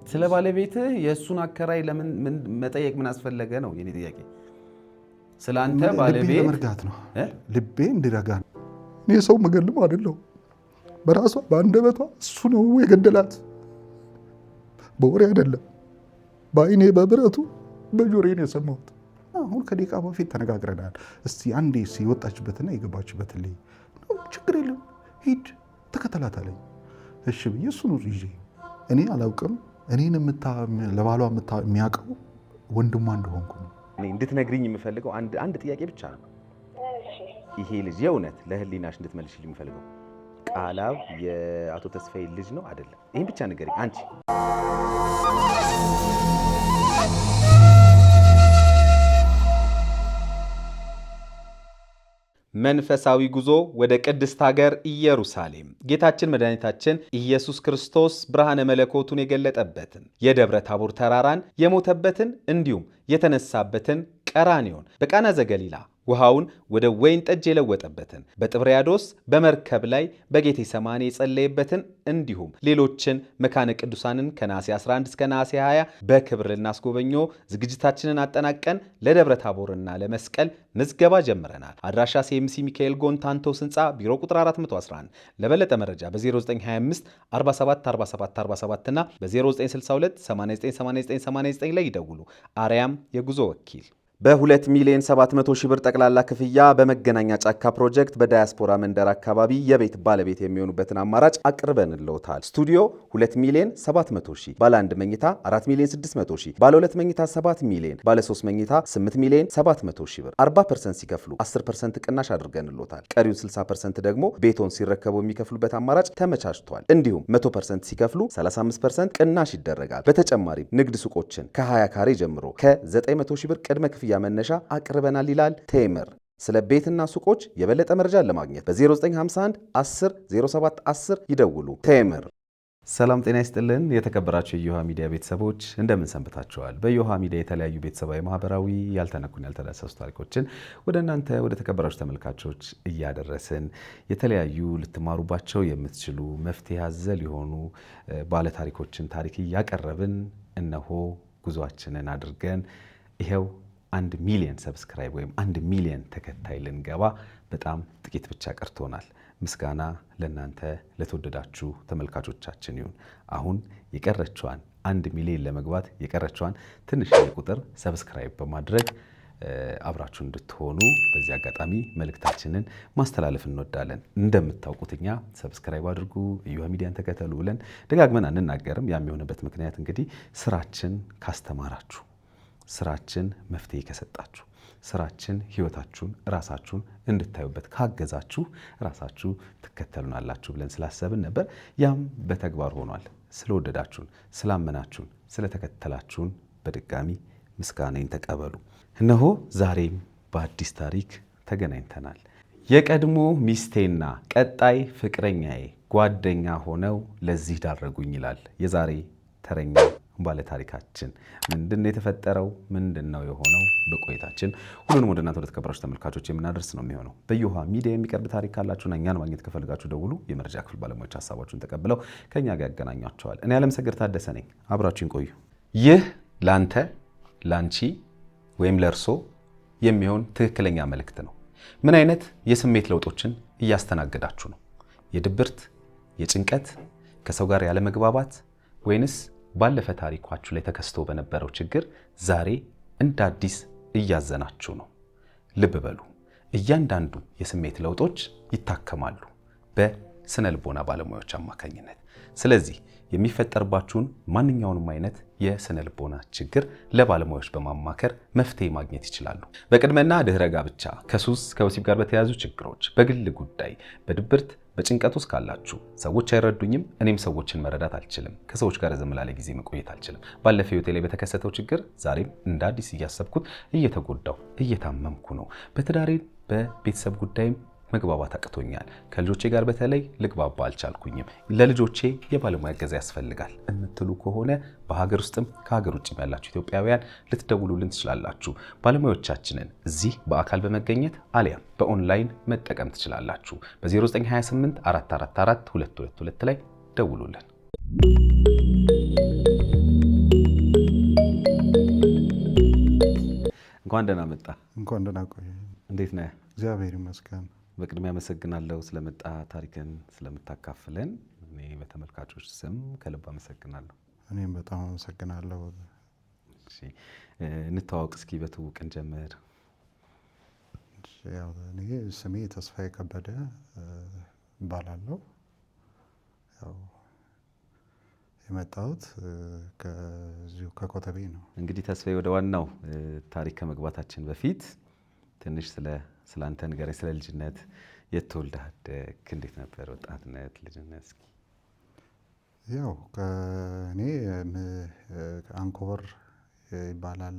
ስለ ባለቤትህ የእሱን አከራይ ለምን መጠየቅ ምን አስፈለገ ነው የኔ ጥያቄ። ስለ አንተ ባለቤት ለመርጋት ነው ልቤ እንዲረጋ ነው። እኔ ሰው መገልም አይደለሁ። በራሷ በአንደበቷ እሱ ነው የገደላት። በወሬ አይደለም፣ በአይኔ በብረቱ በጆሮዬ ነው የሰማሁት። አሁን ከደቂቃ በፊት ተነጋግረናል። እስቲ አንዴ የወጣችበትና የገባችበትን ላይ ችግር የለም ሂድ ተከተላት አለኝ። እሺ ብዬ እሱን ይዤ እኔ አላውቅም። እኔን ለባሏ የሚያውቀው ወንድሟ እንደሆንኩ ነው። እኔ እንድትነግሪኝ የምፈልገው አንድ ጥያቄ ብቻ ነው። ይሄ ልጅ የእውነት ለህሊናሽ እንድትመልሽልኝ የምፈልገው ቃላብ የአቶ ተስፋዬ ልጅ ነው አይደለም? ይሄን ብቻ ንገሪኝ አንቺ። መንፈሳዊ ጉዞ ወደ ቅድስት ሀገር ኢየሩሳሌም ጌታችን መድኃኒታችን ኢየሱስ ክርስቶስ ብርሃነ መለኮቱን የገለጠበትን የደብረ ታቦር ተራራን የሞተበትን እንዲሁም የተነሳበትን ቀራንዮን በቃና ዘገሊላ ውሃውን ወደ ወይን ጠጅ የለወጠበትን በጥብርያዶስ በመርከብ ላይ በጌቴ ሰማኒ የጸለየበትን እንዲሁም ሌሎችን መካነ ቅዱሳንን ከነሐሴ 11 እስከ ነሐሴ 20 በክብር ልናስጎበኞ ዝግጅታችንን አጠናቀን ለደብረ ታቦርና ለመስቀል ምዝገባ ጀምረናል። አድራሻ ሲኤምሲ ሚካኤል ጎንታንቶስ ህንፃ ቢሮ ቁጥር 411። ለበለጠ መረጃ በ0925 47 47 47 እና በ0962 898989 ላይ ይደውሉ። አርያም የጉዞ ወኪል። በ2,700,000 ብር ጠቅላላ ክፍያ በመገናኛ ጫካ ፕሮጀክት በዳያስፖራ መንደር አካባቢ የቤት ባለቤት የሚሆኑበትን አማራጭ አቅርበንልዎታል። ስቱዲዮ 2,700,000፣ ባለ 1 መኝታ 4,600,000፣ ባለ 2 መኝታ 7 ሚሊዮን፣ ባለ 3 መኝታ 8,700,000 ብር 40% ሲከፍሉ 10% ቅናሽ አድርገንልዎታል። ቀሪውን 60% ደግሞ ቤቶን ሲረከቡ የሚከፍሉበት አማራጭ ተመቻችቷል። እንዲሁም 100% ሲከፍሉ 35% ቅናሽ ይደረጋል። በተጨማሪም ንግድ ሱቆችን ከ20 ካሬ ጀምሮ ከ900,000 ብር ቅድመ ክፍያ መነሻ አቅርበናል ይላል ቴምር። ስለ ቤትና ሱቆች የበለጠ መረጃ ለማግኘት በ0951 10 07 10 ይደውሉ። ቴምር። ሰላም ጤና ይስጥልን። የተከበራችሁ የዮሃ ሚዲያ ቤተሰቦች እንደምን ሰንብታችኋል? በዮሃ ሚዲያ የተለያዩ ቤተሰባዊ፣ ማህበራዊ ያልተነኩን ያልተዳሰሱ ታሪኮችን ወደ እናንተ ወደ ተከበራችሁ ተመልካቾች እያደረስን የተለያዩ ልትማሩባቸው የምትችሉ መፍትሄ አዘል የሆኑ ባለ ታሪኮችን ታሪክ እያቀረብን እነሆ ጉዟችንን አድርገን ይሄው 1 ሚሊዮን ሰብስክራይብ ወይም 1 ሚሊዮን ተከታይ ልንገባ በጣም ጥቂት ብቻ ቀርቶናል። ምስጋና ለእናንተ ለተወደዳችሁ ተመልካቾቻችን ይሁን። አሁን የቀረችዋን 1 ሚሊዮን ለመግባት የቀረችዋን ትንሽ ቁጥር ሰብስክራይብ በማድረግ አብራችሁ እንድትሆኑ በዚህ አጋጣሚ መልእክታችንን ማስተላለፍ እንወዳለን። እንደምታውቁት እኛ ሰብስክራይብ አድርጉ፣ ዮሃ ሚዲያን ተከተሉ ብለን ደጋግመን አንናገርም። ያም የሆነበት ምክንያት እንግዲህ ስራችን ካስተማራችሁ፣ ስራችን መፍትሄ ከሰጣችሁ፣ ስራችን ህይወታችሁን ራሳችሁን እንድታዩበት ካገዛችሁ ራሳችሁ ትከተሉናላችሁ ብለን ስላሰብን ነበር። ያም በተግባር ሆኗል። ስለወደዳችሁን፣ ስላመናችሁን፣ ስለተከተላችሁን በድጋሚ ምስጋናዬን ተቀበሉ። እነሆ ዛሬም በአዲስ ታሪክ ተገናኝተናል። የቀድሞ ሚስቴና ቀጣይ ፍቅረኛዬ ጓደኛ ሆነው ለዚህ ዳረጉኝ ይላል የዛሬ ተረኛ ባለ ታሪካችን። ምንድነው የተፈጠረው? ምንድነው የሆነው? በቆይታችን ሁሉንም ወደ እናንተ ወደ ተከበራችሁ ተመልካቾች የምናደርስ ነው የሚሆነው። በዮሃ ሚዲያ የሚቀርብ ታሪክ ካላችሁና እኛን ማግኘት ከፈልጋችሁ ደውሉ። የመረጃ ክፍል ባለሙያዎች ሀሳባችሁን ተቀብለው ከኛ ጋር ያገናኟቸዋል። እኔ ዓለምሰገድ ታደሰ ነኝ። አብራችሁን ቆዩ። ይህ ላንተ፣ ላንቺ ወይም ለርሶ የሚሆን ትክክለኛ መልእክት ነው። ምን አይነት የስሜት ለውጦችን እያስተናገዳችሁ ነው? የድብርት፣ የጭንቀት፣ ከሰው ጋር ያለመግባባት ወይንስ ባለፈ ታሪኳችሁ ላይ ተከስቶ በነበረው ችግር ዛሬ እንደ አዲስ እያዘናችሁ ነው? ልብ በሉ፣ እያንዳንዱ የስሜት ለውጦች ይታከማሉ በስነ ልቦና ባለሙያዎች አማካኝነት። ስለዚህ የሚፈጠርባችሁን ማንኛውንም አይነት የስነ ልቦና ችግር ለባለሙያዎች በማማከር መፍትሄ ማግኘት ይችላሉ። በቅድመና ድህረ ጋብቻ፣ ከሱስ ከወሲብ ጋር በተያያዙ ችግሮች፣ በግል ጉዳይ፣ በድብርት በጭንቀት ውስጥ ካላችሁ፣ ሰዎች አይረዱኝም፣ እኔም ሰዎችን መረዳት አልችልም፣ ከሰዎች ጋር ዝም ላለ ጊዜ መቆየት አልችልም፣ ባለፈው ህይወቴ ላይ በተከሰተው ችግር ዛሬም እንደ አዲስ እያሰብኩት እየተጎዳው እየታመምኩ ነው፣ በትዳሬ በቤተሰብ ጉዳይም መግባባት አቅቶኛል፣ ከልጆቼ ጋር በተለይ ልግባባ አልቻልኩኝም፣ ለልጆቼ የባለሙያ እገዛ ያስፈልጋል የምትሉ ከሆነ በሀገር ውስጥም ከሀገር ውጭም ያላችሁ ኢትዮጵያውያን ልትደውሉልን ትችላላችሁ። ባለሙያዎቻችንን እዚህ በአካል በመገኘት አሊያም በኦንላይን መጠቀም ትችላላችሁ። በ0928 444 222 ላይ ደውሉልን። እንኳን ደህና መጣ። እንኳን ደህና ቆየ። እንዴት ነህ? እግዚአብሔር ይመስገን። በቅድሚያ አመሰግናለሁ ስለመጣ ታሪክን ስለምታካፍለን። እኔ በተመልካቾች ስም ከልብ አመሰግናለሁ። እኔም በጣም አመሰግናለሁ። እሺ እንተዋወቅ እስኪ፣ በትውውቅ እንጀምር። ያው እኔ ስሜ ተስፋዬ ከበደ እባላለሁ። ያው የመጣሁት ከዚሁ ከኮተቤ ነው። እንግዲህ ተስፋዬ፣ ወደ ዋናው ታሪክ ከመግባታችን በፊት ትንሽ ስለ አንተ ንገረኝ። ስለ ልጅነት፣ የት ተወልደህ አደግክ? እንዴት ነበር ወጣትነት፣ ልጅነት? እስኪ ያው እኔ አንኮበር ይባላል።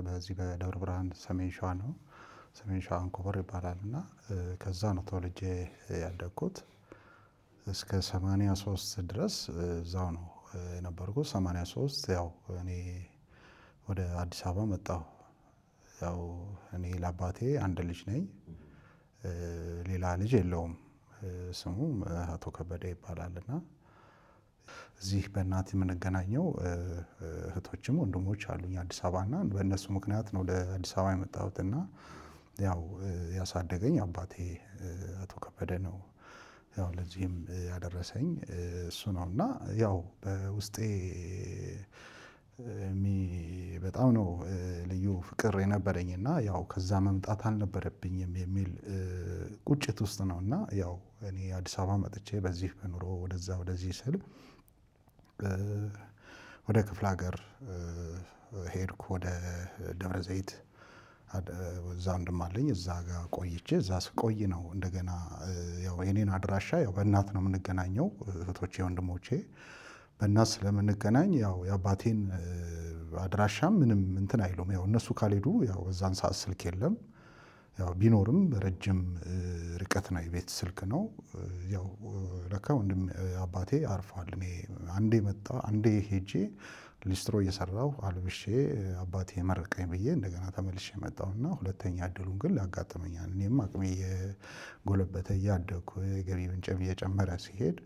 በዚህ በደብረ ብርሃን ሰሜን ሸዋ ነው። ሰሜን ሸዋ አንኮበር ይባላል እና ከዛ ነው ተወልጄ ያደግኩት። እስከ 83 ድረስ እዛው ነው የነበርኩት። 83 ያው እኔ ወደ አዲስ አበባ መጣሁ። ያው እኔ ለአባቴ አንድ ልጅ ነኝ፣ ሌላ ልጅ የለውም። ስሙ አቶ ከበደ ይባላል እና እዚህ በእናት የምንገናኘው እህቶችም ወንድሞች አሉኝ አዲስ አበባ እና በእነሱ ምክንያት ነው ወደ አዲስ አበባ የመጣሁት እና ያው ያሳደገኝ አባቴ አቶ ከበደ ነው። ያው ለዚህም ያደረሰኝ እሱ ነው እና ያው በውስጤ በጣም ነው ልዩ ፍቅር የነበረኝ እና ያው ከዛ መምጣት አልነበረብኝም የሚል ቁጭት ውስጥ ነው እና ያው እኔ አዲስ አበባ መጥቼ በዚህ በኑሮ ወደዛ ወደዚህ ስል ወደ ክፍለ ሀገር ሄድኩ። ወደ ደብረ ዘይት እዛ ወንድም አለኝ፣ እዛ ጋር ቆይቼ እዛ ስቆይ ነው እንደገና ያው የኔን አድራሻ ያው በእናት ነው የምንገናኘው። እህቶቼ ወንድሞቼ በእናት ስለምንገናኝ ያው የአባቴን አድራሻም ምንም እንትን አይሉም። ያው እነሱ ካልሄዱ ያው በዛን ሰዓት ስልክ የለም። ያው ቢኖርም ረጅም ርቀት ነው፣ የቤት ስልክ ነው። ያው ለካ ወንድም አባቴ አርፏል። እኔ አንዴ ሄጄ ሊስትሮ እየሰራሁ አልብሼ አባቴ መረቀኝ ብዬ እንደገና ተመልሼ መጣሁና ሁለተኛ እድሉን ግን ላጋጥመኛል። እኔም አቅሜ የጎለበተ እያደግኩ የገቢ ምንጭም እየጨመረ ሲሄድ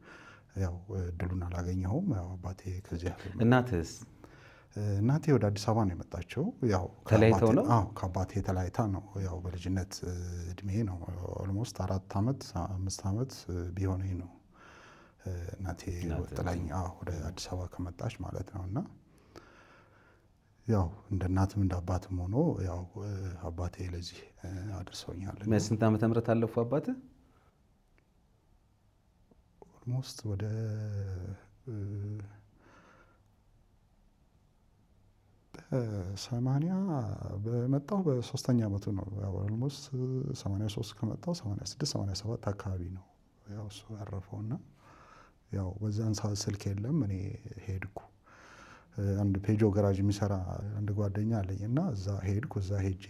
ያው እድሉን አላገኘሁም። ያው አባቴ ከዚያ እናትስ? እናቴ ወደ አዲስ አበባ ነው የመጣችው። ያው ተለያይተው ነው? አዎ ከአባቴ ተለያይታ ነው። ያው በልጅነት እድሜ ነው ኦልሞስት 4 ዓመት 5 ዓመት ቢሆነኝ ነው እናቴ ጥላኝ ወደ አዲስ አበባ ከመጣች ማለት ነው። እና ያው እንደ እናትም እንደ አባትም ሆኖ ያው አባቴ ለዚህ አድርሰውኛል። ስንት ዓመተ ምህረት አለፉ አባትህ? ኦልሞስት ወደ 80 በመጣሁ በሶስተኛ ዓመቱ ነው። ያው ኦልሞስት 83 ከመጣሁ 86 87 አካባቢ ነው ያው እሱ ያረፈውና ያው በዛን ሰዓት ስልክ የለም። እኔ ሄድኩ። አንድ ፔጆ ገራጅ የሚሰራ አንድ ጓደኛ አለኝ እና እዛ ሄድኩ። እዛ ሄጄ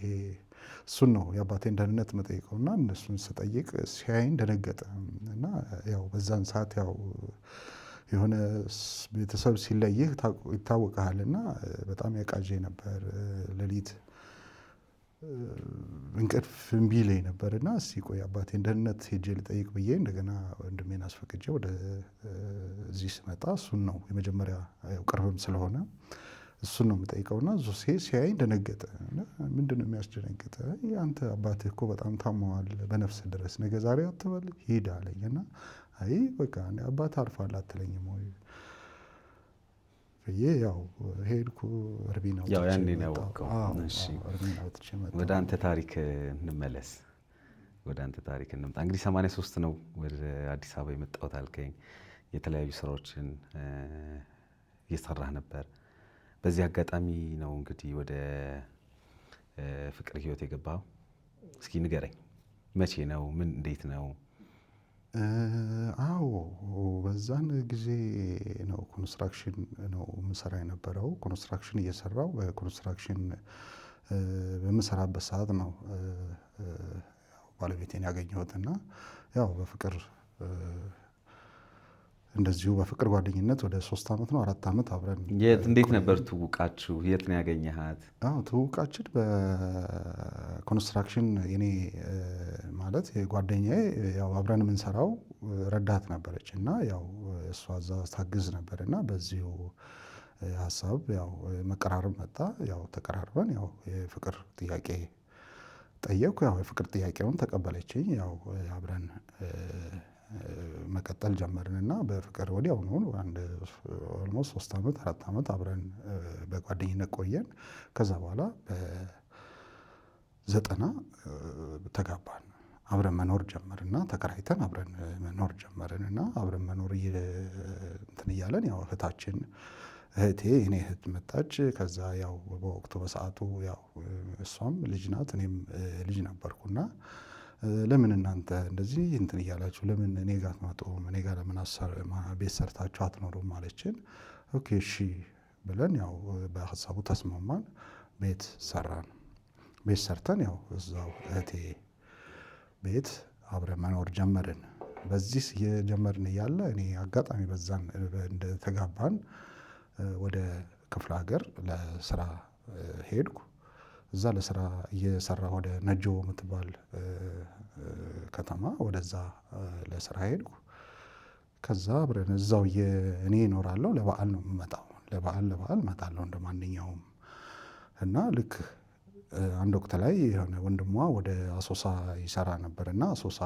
እሱን ነው የአባቴን ደህንነት መጠየቀው እና እነሱን ስጠይቅ ሲያይን ደነገጠ እና ያው በዛን ሰዓት ያው የሆነ ቤተሰብ ሲለይህ ይታወቃል እና በጣም ያቃዤ ነበር። ሌሊት እንቅልፍ እምቢ ይለኝ ነበር እና እስኪ ቆይ አባቴን ደህንነት ሄጄ ልጠይቅ ብዬ እንደገና ወንድሜን አስፈቅጄ ወደዚህ ስመጣ እሱን ነው የመጀመሪያ ቅርብም ስለሆነ እሱን ነው የምጠይቀውና እሱ ሲያይኝ ደነገጠ። ምንድን ነው የሚያስደነግጠ? አንተ አባትህ እኮ በጣም ታመዋል፣ በነፍስ ድረስ ነገ ዛሬ አትበል ሂድ አለኝ እና አይ በቃ አባት አርፏል አትለኝም ወይ ብዬ ያው ሄድኩ። እርቢ ነው ያው ያኔ ነው ያወቀው። እሺ ወደ አንተ ታሪክ እንመለስ። ወደ አንተ ታሪክ እንምጣ። እንግዲህ 83 ነው ወደ አዲስ አበባ የመጣሁት አልከኝ። የተለያዩ ስራዎችን እየሰራህ ነበር። በዚህ አጋጣሚ ነው እንግዲህ ወደ ፍቅር ህይወት የገባው። እስኪ ንገረኝ፣ መቼ ነው? ምን እንዴት ነው? አዎ በዛን ጊዜ ነው ኮንስትራክሽን ነው የምሰራ የነበረው። ኮንስትራክሽን እየሰራው በኮንስትራክሽን በምሰራበት ሰዓት ነው ባለቤቴን ያገኘሁትና ያው በፍቅር እንደዚሁ በፍቅር ጓደኝነት ወደ 3 ዓመት ነው 4 ዓመት አብረን። እንዴት ነበር ትውውቃችሁ? የት ነው ያገኘሃት? ትውውቃችን በኮንስትራክሽን የኔ ማለት ጓደኛዬ ያው አብረን የምንሰራው ረዳት ነበረች እና ያው እሷ እዛ ታግዝ ነበር እና በዚሁ ሀሳብ ያው መቀራረብ መጣ። ያው ተቀራርበን ያው የፍቅር ጥያቄ ጠየቅኩ። ያው የፍቅር ጥያቄውን ተቀበለችኝ። ያው አብረን መቀጠል ጀመርንና በፍቅር ወዲያውኑ አንድ ኦልሞስት 3 ዓመት 4 ዓመት አብረን በጓደኝነት ቆየን። ከዛ በኋላ በ90 ተጋባን። አብረን መኖር ጀመርና ተከራይተን አብረን መኖር ጀመርንና አብረን መኖር እንትን እያለን ያው እህቴ የኔ እህት መጣች። ከዛ ያው በወቅቱ በሰዓቱ ያው እሷም ልጅ ናት እኔም ልጅ ነበርኩና ለምን እናንተ እንደዚህ እንትን እያላችሁ ለምን እኔ ጋር አትመጡም? እኔ ጋር ለምን ቤት ሰርታችሁ አትኖሩም አለችን። ኦኬ እሺ ብለን ያው በሀሳቡ ተስማማን። ቤት ሰራን። ቤት ሰርተን ያው እዛው እህቴ ቤት አብረን መኖር ጀመርን። በዚህ የጀመርን እያለ እኔ አጋጣሚ በዛን እንደተጋባን ወደ ክፍለ ሀገር ለስራ ሄድኩ። እዛ ለስራ እየሰራ ወደ ነጆ የምትባል ከተማ ወደዛ ለስራ ሄድኩ። ከዛ አብረን እዛው እኔ እኖራለሁ። ለበዓል ነው የምመጣው። ለበዓል እመጣለሁ እንደ ማንኛውም እና ልክ አንድ ወቅት ላይ የሆነ ወንድሟ ወደ አሶሳ ይሰራ ነበርና አሶሳ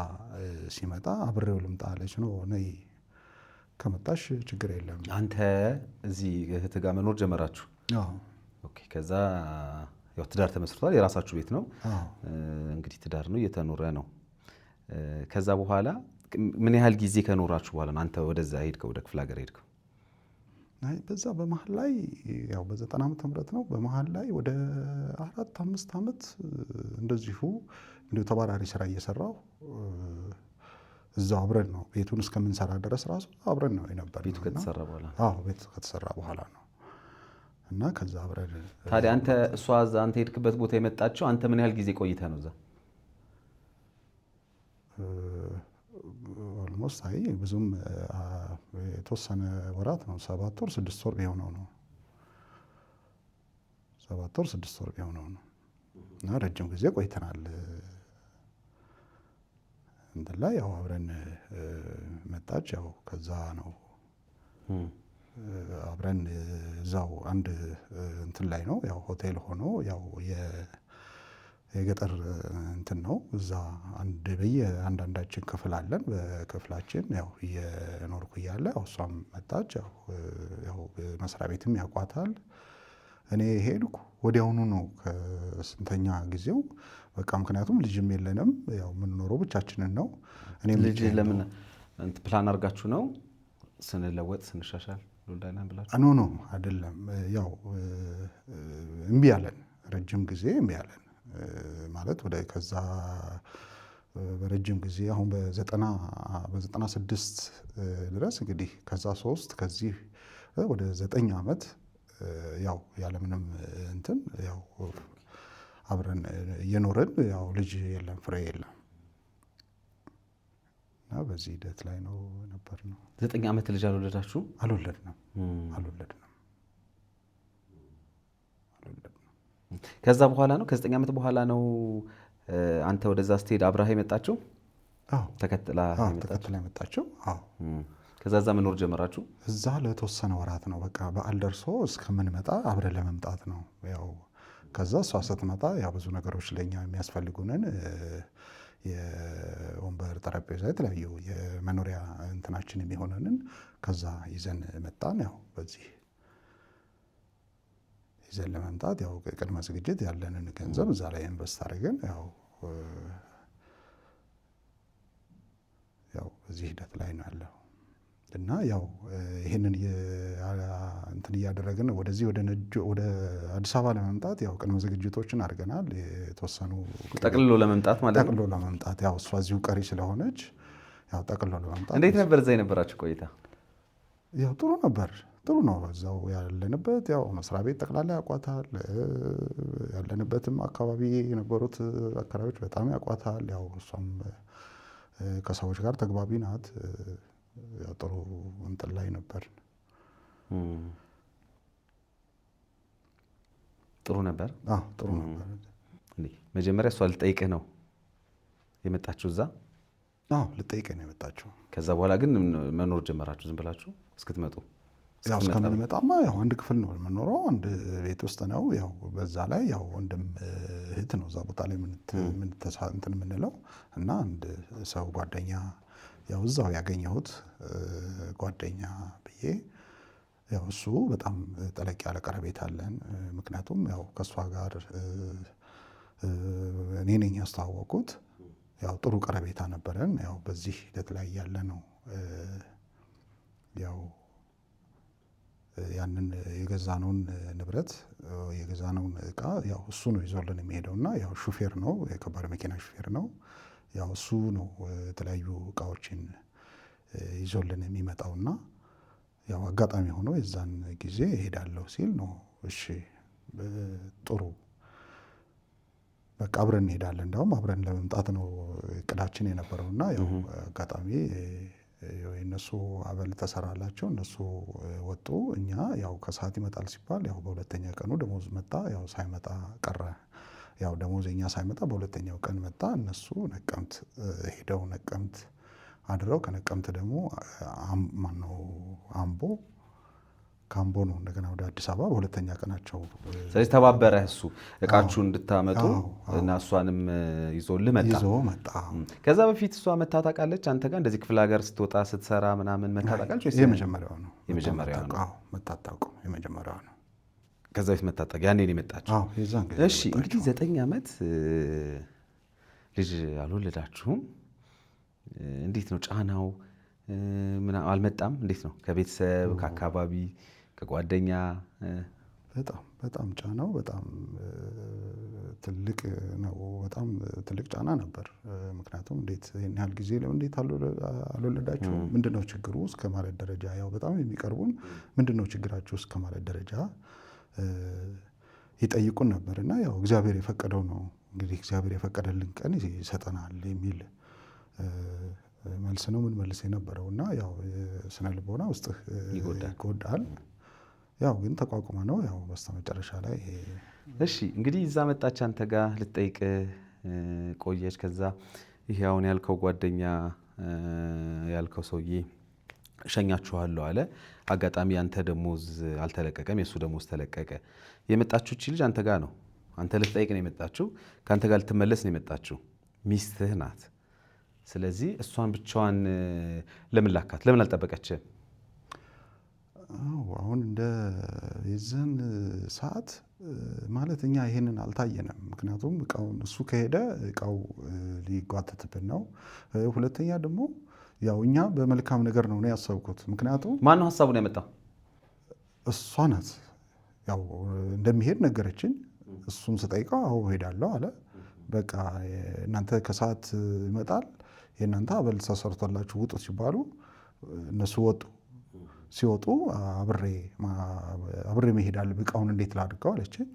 ሲመጣ አብሬው ልምጣ አለች። ነው ነይ ከመጣሽ ችግር የለም። አንተ እዚህ እህትህ ጋር መኖር ጀመራችሁ? ኦኬ። ከዛ ያው ትዳር ተመስርቷል። የራሳችሁ ቤት ነው እንግዲህ ትዳር ነው እየተኖረ ነው። ከዛ በኋላ ምን ያህል ጊዜ ከኖራችሁ በኋላ ነው አንተ ወደዛ ሄድከው ወደ ክፍለ ሀገር ሄድከው? በዛ በመሀል ላይ ያው በ90 ዓመተ ምህረት ነው። በመሀል ላይ ወደ 4-5 ዓመት እንደዚሁ እንዲሁ ተባራሪ ስራ እየሰራሁ እዛው አብረን ነው ቤቱን እስከምንሰራ ድረስ ራሱ አብረን ነው የነበረው። ቤቱ ከተሰራ በኋላ? አዎ ቤቱ ከተሰራ በኋላ ነው። እና ከዛ አብረን ታዲያ አንተ እሷ እዛ አንተ ሄድክበት ቦታ የመጣችው አንተ ምን ያህል ጊዜ ቆይተህ ነው እዛ? ኦልሞስት ብዙም የተወሰነ ወራት ነው። 7 ወር 6 ወር ቢሆነው ነው። 7 ወር 6 ወር ቢሆነው ነው። እና ረጅም ጊዜ ቆይተናል። እንትን ላይ ያው አብረን መጣች። ያው ከዛ ነው አብረን እዛው አንድ እንትን ላይ ነው ያው ሆቴል ሆኖ ያው የገጠር እንትን ነው። እዛ አንዳንዳችን ክፍል አለን። በክፍላችን ያው እየኖርኩ እያለ ያው እሷም መጣች። ያው መስሪያ ቤትም ያውቋታል። እኔ ሄድኩ ወዲያውኑ ነው ከስንተኛ ጊዜው በቃ ምክንያቱም ልጅም የለንም። ያው የምንኖረው ብቻችንን ነው። እኔም ልጅ ለምን ፕላን አድርጋችሁ ነው ስንለወጥ ስንሻሻል እንወልዳለን ብላችሁ? ኖ አይደለም። ያው እምቢ አለን። ረጅም ጊዜ እምቢ አለን ማለት ወደ ከዛ በረጅም ጊዜ አሁን በ96 ድረስ እንግዲህ ከዛ 3 ከዚህ ወደ 9 ዓመት ያው ያለምንም እንትን ያው አብረን እየኖረን ያው ልጅ የለም ፍሬ የለም እና በዚህ ሂደት ላይ ነው ነበር ነው። 9 ዓመት ልጅ አልወለዳችሁ? አልወለድንም። ከዛ በኋላ ነው ከ9 ዓመት በኋላ ነው አንተ ወደዛ ስትሄድ አብራህ የመጣችው? ተከትላ የመጣችው። ከዛ እዛ መኖር ጀመራችሁ? እዛ ለተወሰነ ወራት ነው በቃ በዓል ደርሶ እስከምንመጣ አብረን ለመምጣት ነው። ያው ከዛ እሷ ስትመጣ ያው ብዙ ነገሮች ለኛ የሚያስፈልጉንን የወንበር፣ ጠረጴዛ፣ የተለያዩ የመኖሪያ እንትናችን የሚሆነንን ከዛ ይዘን መጣን። ያው በዚህ ይዘን ለመምጣት ያው ቅድመ ዝግጅት ያለንን ገንዘብ እዛ ላይ ኢንቨስት አድርገን ያው በዚህ ሂደት ላይ ነው ያለው እና ያው ይሄንን እንትን እያደረግን ወደዚህ ወደ አዲስ አበባ ለመምጣት ያው ቅድመ ዝግጅቶችን አድርገናል። የተወሰኑ ጠቅልሎ ለመምጣት ማለት ነው። ጠቅልሎ ለመምጣት ያው እሷ እዚሁ ቀሪ ስለሆነች ያው ጠቅልሎ ለመምጣት። እንዴት ነበር እዛ የነበራችሁ ቆይታ? ያው ጥሩ ነበር። ጥሩ ነው። እዛው ያለንበት ያው መስሪያ ቤት ጠቅላላ ያውቋታል። ያለንበትም አካባቢ የነበሩት አካባቢዎች በጣም ያውቋታል። ያው እሷም ከሰዎች ጋር ተግባቢ ናት። ያው ጥሩ እንትን ላይ ነበር። ጥሩ ነበር። ጥሩ ነበር። መጀመሪያ እሷ ልጠይቅህ ነው የመጣችሁ እዛ? ልጠይቅህ ነው የመጣችሁ። ከዛ በኋላ ግን መኖር ጀመራችሁ ዝም ብላችሁ እስክትመጡ ያው እስከምንመጣማ ያው አንድ ክፍል ነው የምንኖረው፣ አንድ ቤት ውስጥ ነው። ያው በዛ ላይ ያው ወንድም እህት ነው እዛ ቦታ ላይ እንትን የምንለው እና አንድ ሰው ጓደኛ ያው እዛው ያገኘሁት ጓደኛ ብዬ ያው እሱ በጣም ጠለቅ ያለ ቀረቤታ አለን። ምክንያቱም ያው ከእሷ ጋር እኔ ነኝ ያስተዋወቁት። ያው ጥሩ ቀረቤታ ነበረን። ያው በዚህ ሂደት ላይ ያለ ነው ያው ያንን የገዛነውን ንብረት የገዛነውን እቃ ያው እሱ ነው ይዞልን የሚሄደውና ያው ሹፌር ነው፣ የከባድ መኪና ሹፌር ነው። ያው እሱ ነው የተለያዩ እቃዎችን ይዞልን የሚመጣውና ያው አጋጣሚ ሆኖ የዛን ጊዜ እሄዳለሁ ሲል ነው እሺ ጥሩ በቃ አብረን እንሄዳለን። እንዳውም አብረን ለመምጣት ነው እቅዳችን የነበረውና ያው አጋጣሚ የእነሱ አበል ተሰራላቸው፣ እነሱ ወጡ። እኛ ያው ከሰዓት ይመጣል ሲባል ያው በሁለተኛ ቀኑ ደሞዝ መጣ። ያው ሳይመጣ ቀረ። ያው ደሞዝ እኛ ሳይመጣ በሁለተኛው ቀን መጣ። እነሱ ነቀምት ሄደው ነቀምት አድረው ከነቀምት ደግሞ ማነው አምቦ፣ ካምቦ ነው እንደገና ወደ አዲስ አበባ በሁለተኛ ቀናቸው። ስለዚህ ተባበረ እሱ እቃችሁ እንድታመጡ እና እሷንም ይዞልህ መጣ። ከዛ በፊት እሷ መታ ታውቃለች አንተ ጋር እንደዚህ ክፍለ ሀገር ስትወጣ ስትሰራ ምናምን መታ ታውቃለች ወይስ የመጀመሪያው ነው? የመጀመሪያው ነው። አዎ መታ አታውቅም። የመጀመሪያው ነው። ከዛ በፊት መታ ታውቃለች። ያኔ ነው የመጣችው። አዎ የዛን ጊዜ። እሺ እንግዲህ 9 ዓመት ልጅ አልወለዳችሁም። እንዴት ነው ጫናው? አልመጣም? እንዴት ነው ከቤተሰብ ከአካባቢ ከጓደኛ? በጣም ጫናው በጣም ትልቅ ነው። በጣም ትልቅ ጫና ነበር። ምክንያቱም እንዴት ይህን ያህል ጊዜ እንዴት አልወለዳችሁ ምንድነው ችግሩ እስከ ማለት ደረጃ ያው በጣም የሚቀርቡን ምንድነው ችግራችሁ እስከ ማለት ደረጃ ይጠይቁን ነበር። እና ያው እግዚአብሔር የፈቀደው ነው እንግዲህ እግዚአብሔር የፈቀደልን ቀን ይሰጠናል የሚል መልስ ነው ምን መልስ የነበረው። እና ያው ስነ ልቦና ውስጥ ይጎዳል። ያው ግን ተቋቁመ ነው ያው በስተመጨረሻ ላይ። እሺ እንግዲህ እዛ መጣች አንተ ጋር ልትጠይቅ ቆየች። ከዛ ይሄ አሁን ያልከው ጓደኛ ያልከው ሰውዬ እሸኛችኋለሁ አለ። አጋጣሚ አንተ ደሞዝ አልተለቀቀም፣ የእሱ ደሞዝ ተለቀቀ። የመጣችሁ እቺ ልጅ አንተ ጋር ነው። አንተ ልትጠይቅ ነው የመጣችሁ፣ ከአንተ ጋር ልትመለስ ነው የመጣችሁ። ሚስትህ ናት። ስለዚህ እሷን ብቻዋን ለምን ላካት? ለምን አልጠበቀችም? አሁን እንደ የዚህን ሰዓት ማለት እኛ ይሄንን አልታየንም። ምክንያቱም እቃውን እሱ ከሄደ እቃው ሊጓተትብን ነው። ሁለተኛ ደግሞ ያው እኛ በመልካም ነገር ነው ያሰብኩት። ምክንያቱም ማን ነው ሀሳቡን ያመጣው? እሷ ናት። ያው እንደሚሄድ ነገረችን። እሱን ስጠይቀው አዎ ሄዳለሁ አለ። በቃ እናንተ ከሰዓት ይመጣል የእናንተ አበል ተሰርቶላችሁ ውጡ ሲባሉ እነሱ ወጡ። ሲወጡ አብሬ መሄድ አለብኝ፣ እቃውን እንዴት ላድርገው አለችን።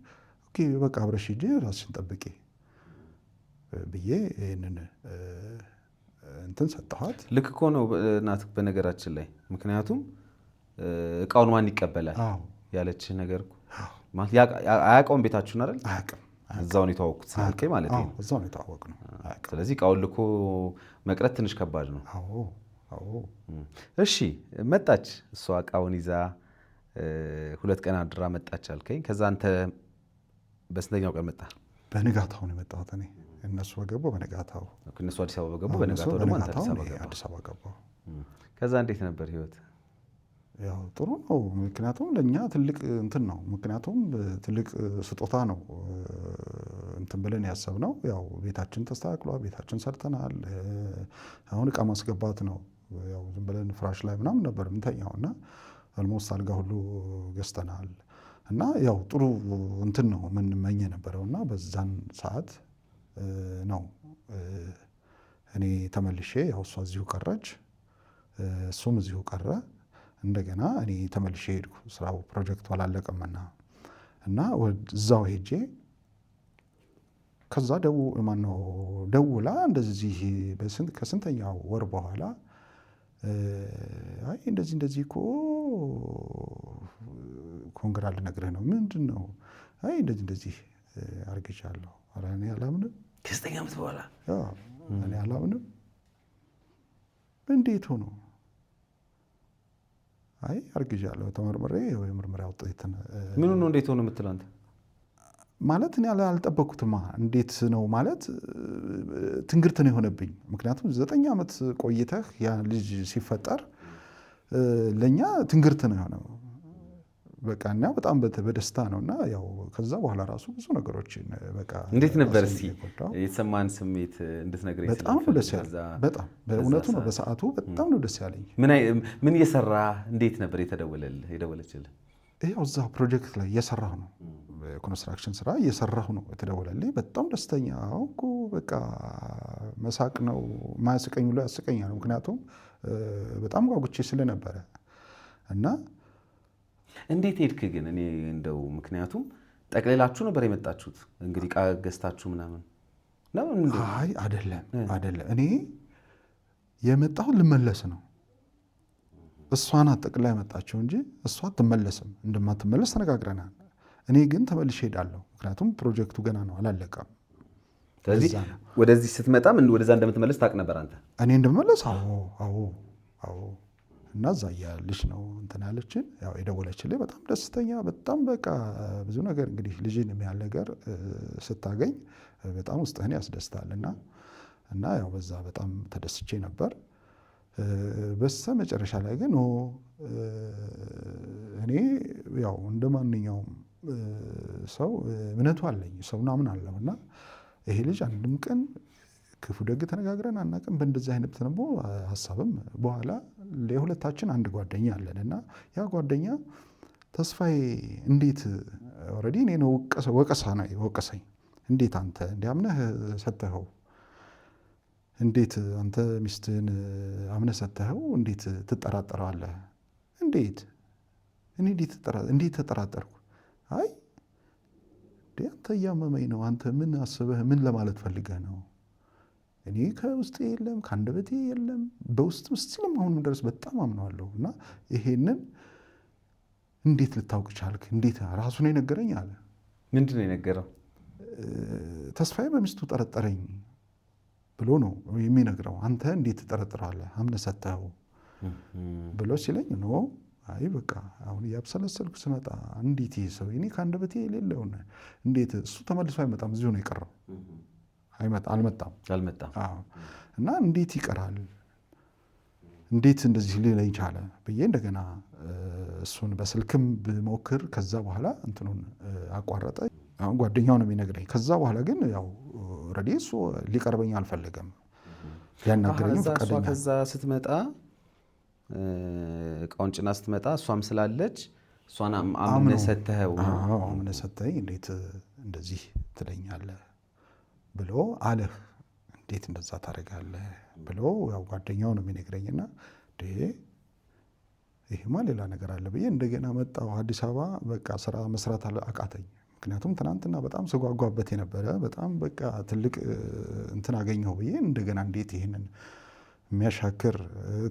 ኦኬ በቃ አብረሽ ሂጂ ራስሽን ጠብቂ ብዬ ይህንን እንትን ሰጠኋት። ልክ እኮ ነው እናት በነገራችን ላይ። ምክንያቱም እቃውን ማን ይቀበላል ያለችህ ነገር ማለት አያውቀውም። ቤታችሁን አይደል? አያውቅም። እዛው ነው የተዋወቁት ስላልከኝ ማለት ነው። እዛው ነው የተዋወቅነው። ስለዚህ እቃውን ልኮ መቅረት ትንሽ ከባድ ነው። እሺ መጣች እሷ እቃውን ይዛ 2 ቀን አድራ መጣች አልከኝ። ከዛ አንተ በስንተኛው ቀን መጣ? በንጋታው ነው የመጣሁት እኔ። እነሱ በገቡ በንጋታው። እነሱ አዲስ አበባ በገቡ በንጋታው ደግሞ አንተ አዲስ አበባ ገባሁ። ከዛ እንዴት ነበር ህይወት? ያው ጥሩ ነው። ምክንያቱም ለእኛ ትልቅ እንትን ነው። ምክንያቱም ትልቅ ስጦታ ነው እንትን ብለን ያሰብነው። ያው ቤታችን ተስተካክሏል፣ ቤታችን ሰርተናል። አሁን እቃ ማስገባት ነው። ያው ዝም ብለን ፍራሽ ላይ ምናምን ነበር የምንተኛው እና አልሞስት አልጋ ሁሉ ገዝተናል። እና ያው ጥሩ እንትን ነው የምንመኝ የነበረው። እና በዛን ሰዓት ነው እኔ ተመልሼ ያው እሷ እዚሁ ቀረች፣ እሱም እዚሁ ቀረ። እንደገና እኔ ተመልሼ ሄድኩ። ስራው ፕሮጀክቱ አላለቀምና እና እዛው ሄጄ ከዛ ደውላ እንደዚህ ከስንተኛው ወር በኋላ አይ እንደዚህ እኮ ኮንግራ ልነግርህ ነው። ምንድን ነው? አይ እንደዚህ አርግቻለሁ። ኧረ እኔ አላምንም። ከ9 ዓመት በኋላ እኔ አላምንም። እንዴት ሆኖ? አይ አርግዣለሁ ተመርምሬ የምርመራ ውጤት ምኑ ነው እንዴት ሆነ የምትለው አንተ? ማለት እኔ አልጠበኩትማ። እንዴት ነው ማለት ትንግርት ነው የሆነብኝ። ምክንያቱም 9 ዓመት ቆይተህ ያ ልጅ ሲፈጠር ለእኛ ትንግርት ነው የሆነው። በቃ እና በጣም በደስታ ነው እና ያው ከዛ በኋላ ራሱ ብዙ ነገሮችን በቃ እንዴት ነበር እስኪ የተሰማን ስሜት እንድትነግረኝ? በጣም ነው ደስ ያለኝ። በጣም በእውነቱ ነው በሰዓቱ በጣም ነው ደስ ያለኝ። ምን እየሰራ እንዴት ነበር የደወለችልህ? ያው እዛ ፕሮጀክት ላይ እየሰራሁ ነው፣ ኮንስትራክሽን ስራ እየሰራሁ ነው የተደወለልኝ። በጣም ደስተኛ እኮ በቃ መሳቅ ነው ማያስቀኝ ብሎ ያስቀኛል። ምክንያቱም በጣም ጓጉቼ ስለነበረ እና እንዴት ሄድክ ግን? እኔ እንደው ምክንያቱም ጠቅልላችሁ ነበር የመጣችሁት እንግዲህ ዕቃ ገዝታችሁ ምናምን ነው? አይ አይደለም። እኔ የመጣሁት ልመለስ ነው። እሷ ናት ጠቅልላ የመጣችው እንጂ እሷ አትመለስም። እንደማትመለስ ተነጋግረናል። እኔ ግን ተመልሼ ሄዳለሁ። ምክንያቱም ፕሮጀክቱ ገና ነው አላለቀም። ስለዚህ ወደዚህ ስትመጣም ወደዛ እንደምትመለስ ታውቅ ነበር አንተ? እኔ እንደምመለስ አዎ። እና እዛ እያለች ነው እንትን ያለችን ያው የደወለችልኝ። በጣም ደስተኛ በጣም በቃ ብዙ ነገር እንግዲህ ልጅን የሚያህል ነገር ስታገኝ በጣም ውስጥህን ያስደስታል። እና ያው በዛ በጣም ተደስቼ ነበር። በስተ መጨረሻ ላይ ግን እኔ ያው እንደ ማንኛውም ሰው እምነቱ አለኝ፣ ሰው ምናምን አለው እና ይሄ ልጅ አንድም ቀን ክፉ ደግ ተነጋግረን አናውቅም። በእንደዚህ አይነት ደግሞ ሀሳብም በኋላ የሁለታችን አንድ ጓደኛ አለን እና ያ ጓደኛ ተስፋዬ እንዴት ኦልሬዲ እኔ ነው ወቀሳ ነው ወቀሰኝ። እንዴት አንተ እንዲያምነህ ሰተኸው፣ እንዴት አንተ ሚስትህን አምነህ ሰተኸው እንዴት ትጠራጠረዋለህ? እንዴት እኔ እንዴት ተጠራጠርኩ? አይ አንተ እያመመኝ ነው። አንተ ምን አስበህ ምን ለማለት ፈልገህ ነው? እኔ ከውስጤ የለም ከአንደበቴ የለም፣ በውስጥ ስቲልም አሁንም ድረስ በጣም አምነዋለሁ። እና ይሄንን እንዴት ልታውቅ ቻልክ? እንዴት ራሱ ነው የነገረኝ አለ። ምንድን ነው የነገረው? ተስፋዬ በሚስቱ ጠረጠረኝ ብሎ ነው የሚነግረው። አንተ እንዴት ትጠረጥራለህ? አምነህ ሰተኸው ብሎ ሲለኝ ኖ አይ በቃ አሁን እያብሰለሰልኩ ስመጣ እንዴት ይህ ሰው እኔ ከአንደበቴ የሌለውን እንዴት እሱ ተመልሶ አይመጣም፣ እዚሁ ነው የቀረው። አልመጣም። እና እንዴት ይቀራል? እንዴት እንደዚህ ሊለኝ ቻለ ብዬ እንደገና እሱን በስልክም ብሞክር ከዛ በኋላ እንትኑን አቋረጠ። አሁን ጓደኛው ነው የሚነግረኝ። ከዛ በኋላ ግን ያው ኦልሬዲ እሱ ሊቀርበኝ አልፈለገም፣ ሊያናገረኝም ፈቃደኛ። ከዛ ስትመጣ እቃውን ጭና ስትመጣ እሷም ስላለች እሷን አምነህ ሰተኸው? አምነህ ሰተኸኝ እንዴት እንደዚህ ትለኛለህ ብሎ አለህ፣ እንዴት እንደዛ ታደርጋለህ ብሎ ያው ጓደኛው ነው የሚነግረኝና ይሄማ ሌላ ነገር አለ ብዬ እንደገና መጣሁ አዲስ አበባ። በቃ ስራ መስራት አቃተኝ። ምክንያቱም ትናንትና በጣም ስጓጓበት የነበረ በጣም በቃ ትልቅ እንትን አገኘሁ ብዬ እንደገና እንዴት ይሄንን የሚያሻክር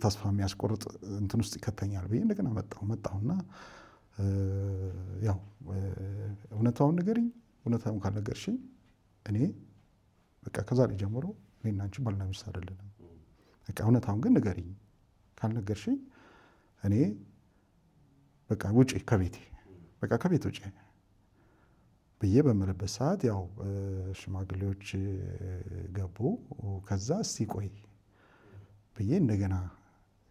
ተስፋ የሚያስቆርጥ እንትን ውስጥ ይከተኛል ብዬ እንደገና መጣሁና ያው እውነታውን ንገሪኝ፣ እውነታውን ካልነገርሽኝ እኔ በቃ ከዛሬ ጀምሮ እኔና አንቺ ባልና ሚስት አይደለንም። በቃ እውነታውን ግን ንገሪኝ፣ ካልነገርሽኝ እኔ በቃ ውጪ ከቤቴ በቃ ከቤት ውጪ ብዬ በምልበት ሰዓት ያው ሽማግሌዎች ገቡ። ከዛ እስቲ ቆይ ብዬ እንደገና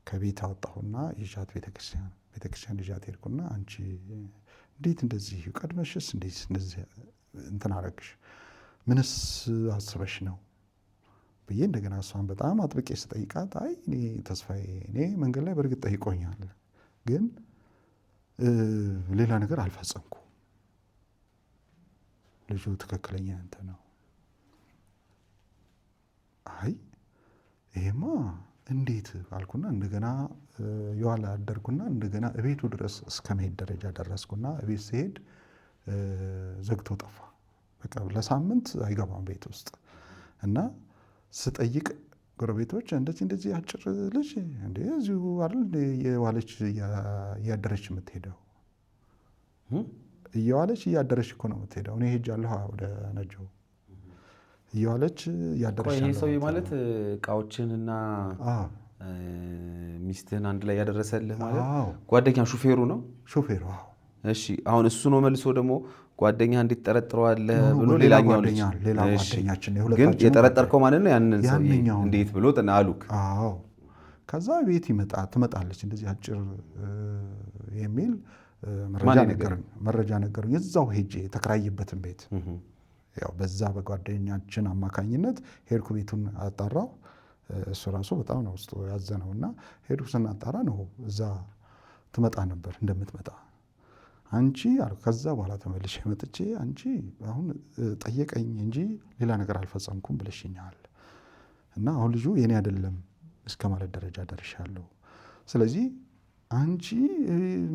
ከቤት አወጣሁና ይዣት ቤተክርስቲያን ይዣት ሄድኩና አንቺ እንዴት እንደዚህ ቀድመሽስ እንዴት እንደዚህ እንትን አደረግሽ? ምንስ አስበሽ ነው ብዬ እንደገና እሷን በጣም አጥብቄ ስጠይቃት አይ እኔ ተስፋዬ እኔ መንገድ ላይ በእርግጥ ጠይቆኛል፣ ግን ሌላ ነገር አልፈጸምኩ። ልጁ ትክክለኛ እንትን ነው። አይ ይሄማ እንዴት አልኩና እንደገና የኋላ አደርኩና እንደገና እቤቱ ድረስ እስከ መሄድ ደረጃ ደረስኩና እቤት ስሄድ ዘግቶ ጠፋ። በቃ ለሳምንት አይገባም ቤት ውስጥ እና ስጠይቅ ጎረቤቶች እንደዚህ አጭር ልጅ እንደ እዚሁ አይደል የዋለች እያደረች የምትሄደው? እየዋለች እያደረች እኮ ነው የምትሄደው። እኔ ሄጃለሁ ወደ ነጆ እየዋለች እያደረች። ይሄ ሰው ማለት እቃዎችንና ሚስትህን አንድ ላይ ያደረሰልህ ማለት አዎ ጓደኛ ሹፌሩ ነው? ሾፌሩ። አዎ እሺ አሁን እሱ ነው መልሶ ደግሞ ጓደኛ እንዴት ጠረጥረዋለህ ብሎ ሌላ ሌላኛው ልጅ ጓደኛ ሌላ ጓደኛችን ነው ግን የሁለታችን የጠረጠርከው ማለት ነው ያንን ሰው ያንኛው እንዴት ብሎ አሉክ? አዎ ከዛ ቤት ትመጣለች እንደዚህ አጭር የሚል መረጃ ነገሩኝ። እዛው ሄጄ የተከራይበትን ቤት ያው በዛ በጓደኛችን አማካኝነት ሄድኩ። ቤቱን አጣራው። እሱ ራሱ በጣም ነው ውስጡ ያዘነው እና ሄድኩ። ስናጣራ ነው እዛ ትመጣ ነበር እንደምትመጣ አንቺ አልኩ። ከዛ በኋላ ተመልሼ መጥቼ አንቺ አሁን ጠየቀኝ እንጂ ሌላ ነገር አልፈጸምኩም ብለሽኛል እና አሁን ልጁ የኔ አይደለም እስከ ማለት ደረጃ ደርሻለሁ። ስለዚህ አንቺ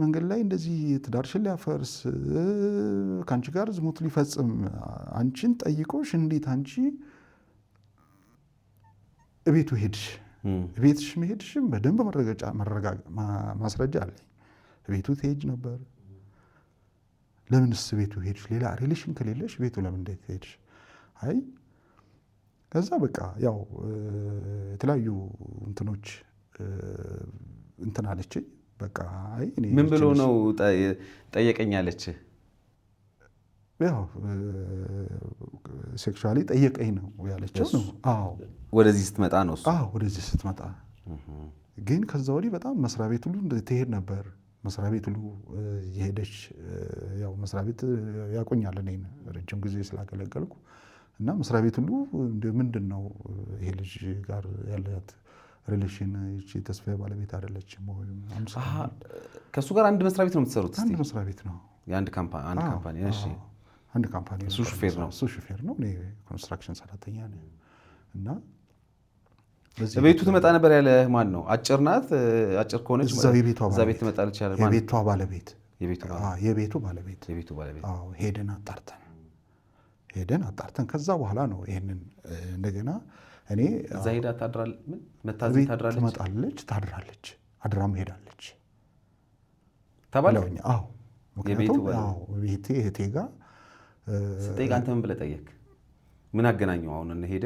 መንገድ ላይ እንደዚህ ትዳርሽን ሊያፈርስ ከአንቺ ጋር ዝሙት ሊፈጽም አንቺን ጠይቆሽ እንዴት አንቺ እቤቱ ሄድሽ? ቤትሽ መሄድሽም በደንብ ማስረጃ አለኝ። ቤቱ ትሄጅ ነበር። ለምንስ ቤቱ ሄድሽ? ሌላ ሪሌሽን ከሌለሽ ቤቱ ለምን እንዴት ሄድሽ? አይ ከዛ በቃ ያው የተለያዩ እንትኖች እንትን አለችኝ። በቃ አይ እኔ ምን ብሎ ነው ጠየቀኛለች? ያው ሴክሹዋሊ ጠየቀኝ ነው ያለችው ነው። አዎ ወደዚህ ስትመጣ ነው እሱ? አዎ ወደዚህ ስትመጣ። ግን ከዛ ወዲህ በጣም መስሪያ ቤት ሁሉ ትሄድ ነበር። መስሪያ ቤት ሁሉ የሄደች ያው መስሪያ ቤት ያቆኛል እኔን ረጅም ጊዜ ስላገለገልኩ እና መስሪያ ቤት ሁሉ ምንድን ነው ይሄ ልጅ ጋር ያላት ሪሌሽን ይቺ ተስፋዬ ባለቤት አይደለችም ወይ? ከእሱ ጋር አንድ መስሪያ ቤት ነው የምትሰሩት? አንድ መስሪያ ቤት ነው። የአንድ ካምፓኒ? እሺ አንድ ካምፓኒ። እሱ ሹፌር ነው? እሱ ሹፌር ነው። እኔ ኮንስትራክሽን ሰራተኛ ነኝ። እና ቤቱ ትመጣ ነበር ያለ ማን ነው? አጭር ናት? አጭር ከሆነች እዛ ቤት ትመጣለች ያለ የቤቷ ባለቤት? የቤቱ ባለቤት። አዎ ሄደን አጣርተን ከዛ በኋላ ነው ይሄንን እንደገና እኔ እዛ ሄዳ ትመጣለች፣ ታድራለች፣ አድራም ሄዳለች ተባለኝ። አዎ ምክንያቱም ቤቴ እህቴ ጋር ስጠይቅ አንተ ምን ብለህ ጠየቅ? ምን አገናኘው? አሁን ሄደ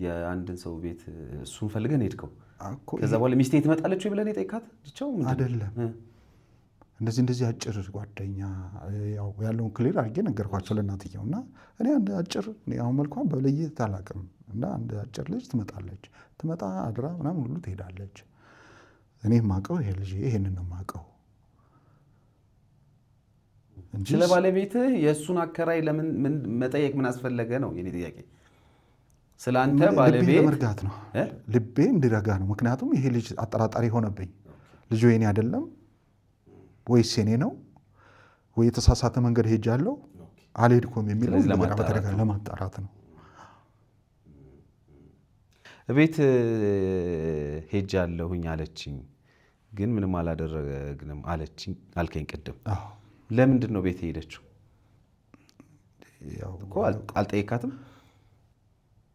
የአንድን ሰው ቤት እሱን ፈልገን ሄድከው። ከዛ በኋላ ሚስቴ ትመጣለች ወይ ብለን የጠይቃት ብቻው አይደለም። እንደዚህ አጭር ጓደኛ ያለውን ክሊር አድርጌ ነገርኳቸው ለእናትየው እና እኔ አንድ አጭር አሁን መልኳን በለየት አላውቅም እና አንድ አጭር ልጅ ትመጣ አድራ ምናምን ሁሉ ትሄዳለች። እኔ የማውቀው ይሄ ልጅ ይሄንን ነው የማውቀው። ስለ ባለቤትህ የእሱን አከራይ ለምን መጠየቅ ምን አስፈለገ ነው የኔ ጥያቄ። ስለ አንተ ባለቤት ልቤ ለመርጋት ነው፣ ልቤ እንዲረጋ ነው። ምክንያቱም ይሄ ልጅ አጠራጣሪ ሆነብኝ። ልጁ የኔ አይደለም ወይስ የኔ ነው ወይ የተሳሳተ መንገድ ሄጃለሁ አልሄድኩም የሚለው ለማጣራት ነው። ቤት ሄጃለሁኝ አለችኝ፣ ግን ምንም አላደረግንም አለችኝ አልከኝ ቅድም። ለምንድን ነው ቤት ሄደችው? እኮ አልጠየካትም?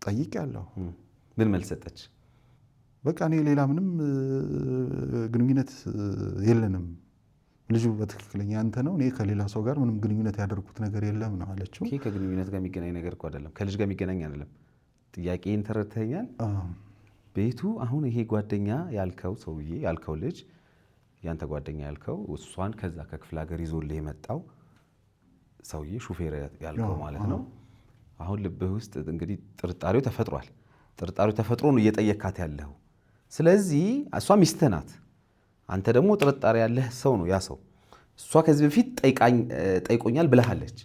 ጠይቄያለሁ። ምን መልስ ሰጠች? በቃ እኔ ሌላ ምንም ግንኙነት የለንም፣ ልጁ በትክክለኛ አንተ ነው፣ እኔ ከሌላ ሰው ጋር ምንም ግንኙነት ያደርጉት ነገር የለም ነው አለችው። ከግንኙነት ጋር የሚገናኝ ነገር እኮ አይደለም፣ ከልጅ ጋር የሚገናኝ አይደለም። ጥያቄን ተረድተኛል? ቤቱ አሁን ይሄ ጓደኛ ያልከው ሰውዬ ያልከው ልጅ ያንተ ጓደኛ ያልከው እሷን ከዛ ከክፍለ ሀገር ይዞልህ የመጣው ሰውዬ ሹፌር ያልከው ማለት ነው። አሁን ልብህ ውስጥ እንግዲህ ጥርጣሬው ተፈጥሯል። ጥርጣሬው ተፈጥሮ ነው እየጠየካት ያለው። ስለዚህ እሷ ሚስትህ ናት፣ አንተ ደግሞ ጥርጣሬ ያለህ ሰው ነው ያ ሰው። እሷ ከዚህ በፊት ጠይቆኛል ብለሃለች።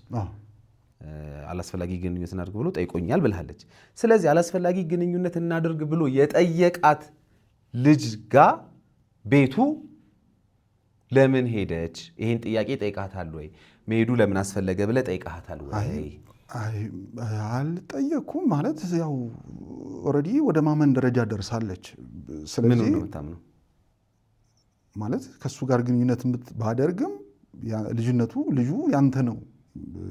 አላስፈላጊ ግንኙነት እናድርግ ብሎ ጠይቆኛል ብለሃለች። ስለዚህ አላስፈላጊ ግንኙነት እናድርግ ብሎ የጠየቃት ልጅ ጋር ቤቱ ለምን ሄደች? ይሄን ጥያቄ ጠይቃታል ወይ? መሄዱ ለምን አስፈለገ ብለህ ጠይቃታል ወይ? አልጠየኩም። ማለት ያው ኦልሬዲ ወደ ማመን ደረጃ ደርሳለች። ስለዚህ ምን ነው የምታምነው? ማለት ከሱ ጋር ግንኙነት ባደርግም ልጁ ያንተ ነው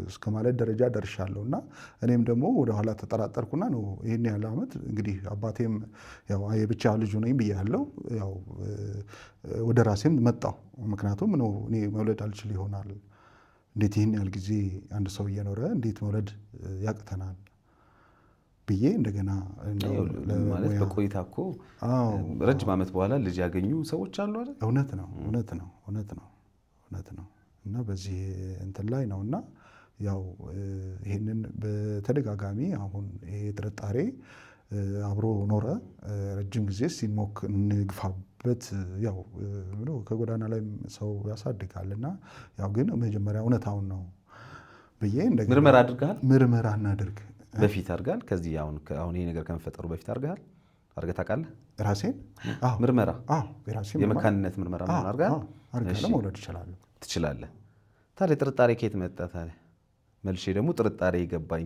እስከ ማለት ደረጃ ደርሻለሁ እና እኔም ደግሞ ወደኋላ ተጠራጠርኩና ነው ይህን ያለ ዓመት እንግዲህ አባቴም ያው የብቻ ልጁ ነኝ ብያለሁ። ያው ወደ ራሴም መጣሁ። ምክንያቱም ነው እኔ መውለድ አልችል ይሆናል። እንዴት ይህን ያህል ጊዜ አንድ ሰው እየኖረ እንዴት መውለድ ያቅተናል? ብዬ እንደገና ማለት በቆይታ እኮ ረጅም ዓመት በኋላ ልጅ ያገኙ ሰዎች አሉ አይደል? እውነት ነው። እና በዚህ እንትን ላይ ነው እና ያው ይህንን በተደጋጋሚ አሁን ይሄ ጥርጣሬ አብሮ ኖረ ረጅም ጊዜ ሲሞክ እንግፋበት ያው ከጎዳና ላይ ሰው ያሳድጋል እና ያው ግን መጀመሪያ እውነታውን ነው ብዬ እንደገና ምርመራ አድርገሃል? ምርመራ እናድርግ በፊት አድርገሃል? ከዚህ አሁን ይሄ ነገር ከመፈጠሩ በፊት አድርገሃል? አድርገህ ታውቃለህ? ራሴን ምርመራ የራሴን የመካንነት ምርመራ ምን አድርገሃል? አድርጋለሁ። መውለድ እችላለሁ። ትችላለህ። ታዲያ ጥርጣሬ ከየት መጣ ታዲያ? መልሼ ደግሞ ጥርጣሬ ገባኝ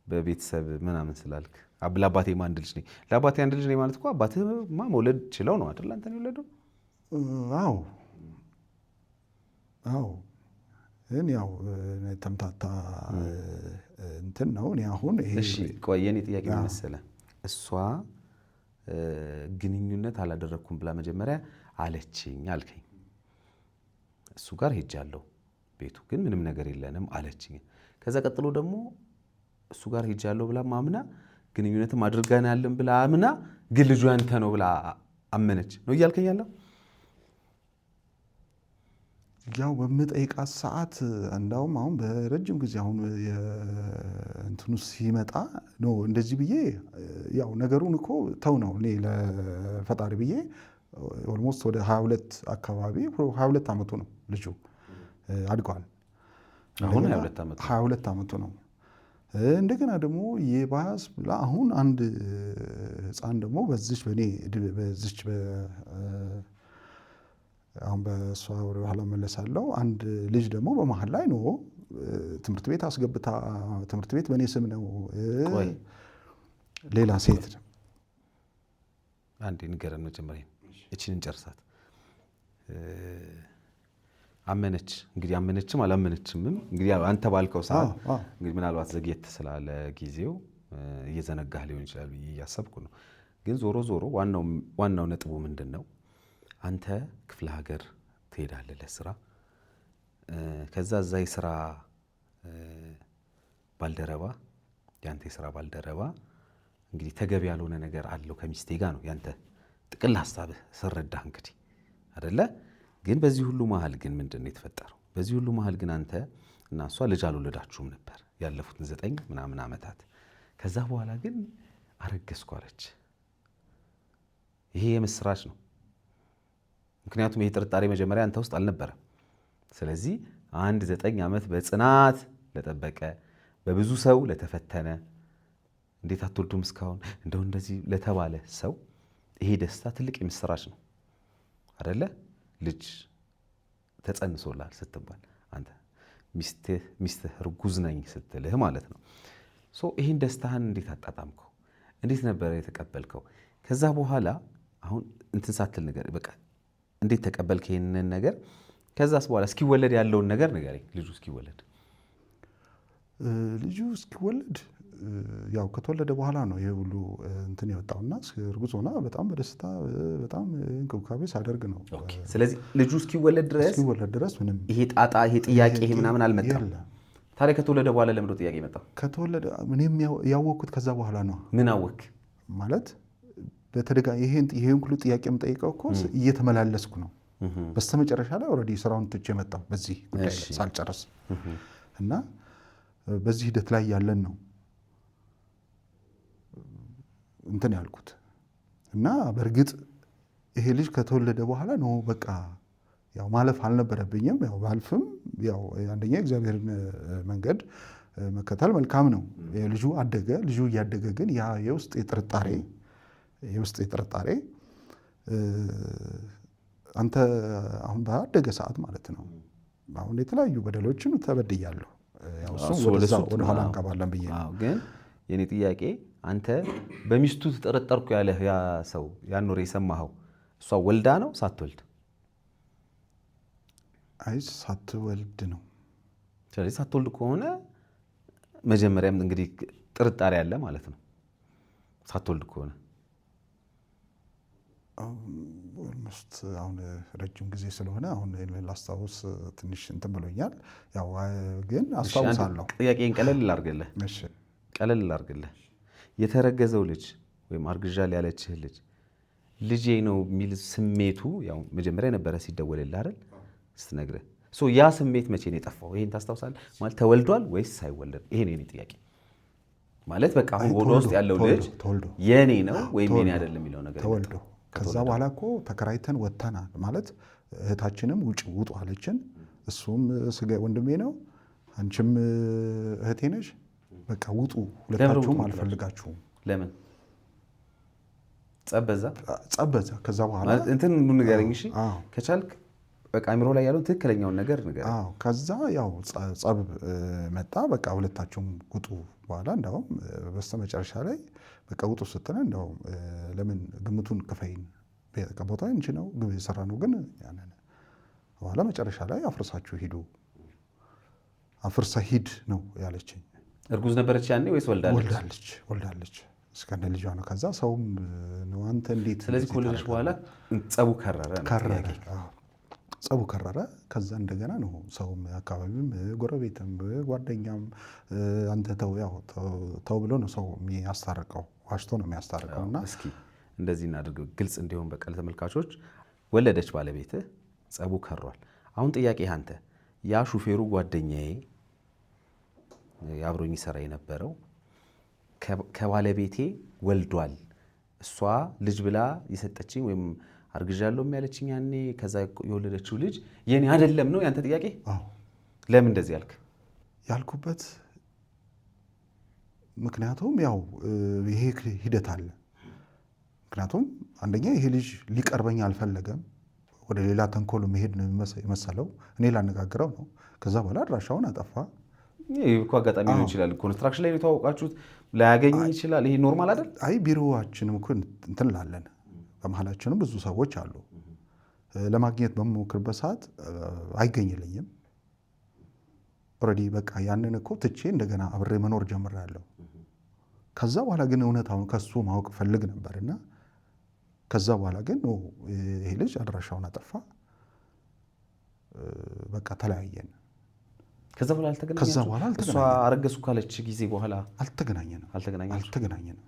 በቤተሰብ ምናምን ስላልክ ለአባቴ አንድ ልጅ ነኝ። ለአባቴ አንድ ልጅ ነኝ ማለት እኮ አባትህማ መውለድ ችለው ነው አይደል አንተን የወለደው? አዎ ግን ያው ተምታታ እንትን ነው። እኔ አሁን እሺ ቆይ የኔ ጥያቄ ምን መሰለህ? እሷ ግንኙነት አላደረግኩም ብላ መጀመሪያ አለችኝ አልከኝ። እሱ ጋር ሄጃለሁ፣ ቤቱ ግን ምንም ነገር የለንም አለችኝ። ከዛ ቀጥሎ ደግሞ እሱ ጋር ሄጃለሁ ብላ ማምና ግንኙነትም አድርገናልን ብላ አምና ግን ልጁ ያንተ ነው ብላ አመነች ነው እያልከኝ ያለው? ያው በምጠይቃት ሰዓት እንዳውም አሁን በረጅም ጊዜ አሁን እንትኑ ሲመጣ ነው እንደዚህ ብዬ ያው ነገሩን እኮ ተው ነው እኔ ለፈጣሪ ብዬ ኦልሞስት ወደ 22 አካባቢ 22 ዓመቱ ነው ልጁ አድጓል። አሁን 22 ዓመቱ ነው። እንደገና ደግሞ የባስ ብላ አሁን አንድ ህፃን ደግሞ በዚች አሁን በእሷ ወደ ኋላ መለሳለሁ። አንድ ልጅ ደግሞ በመሀል ላይ ነው ትምህርት ቤት አስገብታ ትምህርት ቤት በእኔ ስም ነው ሌላ ሴት አንዴ ንገረን መጀመሪያ እቺን እንጨርሳት። አመነች እንግዲህ አመነችም አላመነችምም እንግዲህ አንተ ባልከው ሰዓት እንግዲህ ምናልባት ዘግየት ስላለ ጊዜው እየዘነጋህ ሊሆን ይችላል ብዬ እያሰብኩ ነው። ግን ዞሮ ዞሮ ዋናው ነጥቡ ምንድን ነው? አንተ ክፍለ ሀገር ትሄዳለህ ለስራ። ከዛ እዛ የስራ ባልደረባ ያንተ የስራ ባልደረባ እንግዲህ ተገቢ ያልሆነ ነገር አለው ከሚስቴ ጋር ነው ያንተ ጥቅል ሀሳብህ ስረዳህ እንግዲህ አይደለ? ግን በዚህ ሁሉ መሀል ግን ምንድን ነው የተፈጠረው? በዚህ ሁሉ መሀል ግን አንተ እና እሷ ልጅ አልወለዳችሁም ነበር ያለፉትን 9 ምናምን ዓመታት። ከዛ በኋላ ግን አረገዝኩ አለች። ይሄ የምስራች ነው። ምክንያቱም ይሄ ጥርጣሬ መጀመሪያ አንተ ውስጥ አልነበረም። ስለዚህ 9 ዓመት በጽናት ለጠበቀ በብዙ ሰው ለተፈተነ እንዴት አትወልዱም እስካሁን እንደው እንደዚህ ለተባለ ሰው ይሄ ደስታ ትልቅ የምስራች ነው አይደለ? ልጅ ተጸንሶላል ስትባል አንተ ሚስትህ እርጉዝ ነኝ ስትልህ ማለት ነው። ይህን ደስታህን እንዴት አጣጣምከው? እንዴት ነበረ የተቀበልከው? ከዛ በኋላ አሁን እንትን ሳትል ነገር በቃ እንዴት ተቀበልክ ይሄንን ነገር? ከዛስ በኋላ እስኪወለድ ያለውን ነገር ንገረኝ። ልጁ እስኪወለድ ያው ከተወለደ በኋላ ነው ይሄ ሁሉ እንትን የወጣውና እርጉዝ ሆና በጣም በደስታ በጣም እንክብካቤ ሳደርግ ነው። ስለዚህ ልጁ እስኪወለድ ድረስ ምንም ይሄ ጣጣ ይሄ ጥያቄ ይሄ ምናምን አልመጣም። ታዲያ ከተወለደ በኋላ ለምንድነው ጥያቄ መጣው? ከተወለደ እኔም ያወቅኩት ከዛ በኋላ ነው። ምን አወቅ ማለት ይሄን ሁሉ ጥያቄ የምጠይቀው እኮ እየተመላለስኩ ነው። በስተመጨረሻ ላይ ኦልሬዲ ስራውን ትቼ መጣሁ በዚህ ጉዳይ ላይ ሳልጨርስ እና በዚህ ሂደት ላይ ያለን ነው እንትን ያልኩት እና በእርግጥ ይሄ ልጅ ከተወለደ በኋላ ነው በቃ ያው ማለፍ አልነበረብኝም። ያው ባልፍም ያው አንደኛ እግዚአብሔርን መንገድ መከተል መልካም ነው። ልጁ አደገ። ልጁ እያደገ ግን ያ የውስጥ የጥርጣሬ አንተ አሁን ባደገ ሰዓት ማለት ነው አሁን የተለያዩ በደሎችን ተበድያለሁ። ያው ወደ ኋላ እንቀባለን ብዬ ነው። ግን የኔ ጥያቄ አንተ በሚስቱ ተጠረጠርኩ ያለህ ያ ሰው ያን ወሬ የሰማኸው እሷ ወልዳ ነው ሳትወልድ? አይ ሳትወልድ ነው። ስለዚህ ሳትወልድ ከሆነ መጀመሪያም እንግዲህ ጥርጣሬ አለ ማለት ነው። ሳትወልድ ከሆነ ኦልሞስት አሁን ረጅም ጊዜ ስለሆነ አሁን ላስታውስ ትንሽ እንትን ብሎኛል። ያው ግን አስታውሳለሁ። ጥያቄን ቀለል ላድርግልህ። የተረገዘው ልጅ ወይም አርግዣል ያለችህ ልጅ ልጄ ነው የሚል ስሜቱ ያው መጀመሪያ ነበረ ሲደወልልህ አይደል ስትነግርህ። ያ ስሜት መቼ ነው የጠፋው? ይሄን ታስታውሳለህ? ማለት ተወልዷል ወይስ ሳይወለድ? ይሄ ነው የኔ ጥያቄ። ማለት በቃ አሁን ሆዷ ውስጥ ያለው ልጅ የኔ ነው ወይም የኔ አይደለም የሚለው ነገር ተወልዶ ከዛ በኋላ እኮ ተከራይተን ወጥተናል። ማለት እህታችንም ውጡ አለችን። እሱም ስጋ ወንድሜ ነው፣ አንቺም እህቴ ነሽ፣ በቃ ውጡ፣ ሁለታችሁም አልፈልጋችሁም። ለምን ጸበዛ? ከዛ በኋላ እንትን ንገረኝ እሺ፣ ከቻልክ በቃ አእምሮ ላይ ያለውን ትክክለኛውን ነገር ንገረኝ። ከዛ ያው ጸብ መጣ። በቃ ሁለታችሁም ውጡ። በኋላ እንደውም በስተመጨረሻ ላይ በቃ ውጡ ስትለን እንደውም ለምን ግምቱን ክፈይን፣ ቦታ እንጂ ነው የሰራ ነው ግን ያንን በኋላ መጨረሻ ላይ አፍርሳችሁ ሂዱ፣ አፍርሳ ሂድ ነው ያለችኝ። እርጉዝ ነበረች ያኔ ወይስ ወልዳለች? ወልዳለች እስከነ ልጇ ነው። ከዛ ሰውም ነው አንተ እንዴት። ስለዚህ ከወለደች በኋላ ጸቡ ከረረ። ከዛ እንደገና ነው ሰውም አካባቢም ጎረቤትም ጓደኛም አንተ ተው ብሎ ነው ሰው የሚያስታርቀው፣ ዋሽቶ ነው የሚያስታርቀው። እና እስኪ እንደዚህ እናድርገው ግልጽ እንዲሆን በቀል ተመልካቾች፣ ወለደች ባለቤትህ፣ ጸቡ ከሯል። አሁን ጥያቄ አንተ ያ ሹፌሩ ጓደኛዬ አብሮኝ ይሰራ የነበረው ከባለቤቴ ወልዷል፣ እሷ ልጅ ብላ የሰጠችኝ ወይም አርግዣለሁ ያለችኝ ያኔ፣ ከዛ የወለደችው ልጅ የኔ አይደለም ነው ያንተ ጥያቄ? ለምን እንደዚህ ያልክ? ያልኩበት ምክንያቱም ያው ይሄ ሂደት አለ። ምክንያቱም አንደኛ ይሄ ልጅ ሊቀርበኝ አልፈለገም፣ ወደ ሌላ ተንኮሉ መሄድ ነው የመሰለው። እኔ ላነጋግረው ነው። ከዛ በኋላ አድራሻውን አጠፋ። ይህ እኮ አጋጣሚ ሊሆን ይችላል። ኮንስትራክሽን ላይ ነው የተዋወቃችሁት፣ ላያገኝ ይችላል። ይሄ ኖርማል አይደል? አይ ቢሮዋችንም እኮ እንትን ላለን፣ በመሀላችንም ብዙ ሰዎች አሉ። ለማግኘት በምሞክርበት ሰዓት አይገኝልኝም። ኦልሬዲ በቃ ያንን እኮ ትቼ እንደገና አብሬ መኖር ጀምሬያለሁ። ከዛ በኋላ ግን እውነታውን ከሱ ማወቅ ፈልግ ነበርና ከዛ በኋላ ግን ይሄ ልጅ አድራሻውን አጠፋ። በቃ ተለያየን። ከዛ በኋላ አልተገናኘንም። እሷ አረገዝኩ ካለች ጊዜ በኋላ አልተገናኘንም።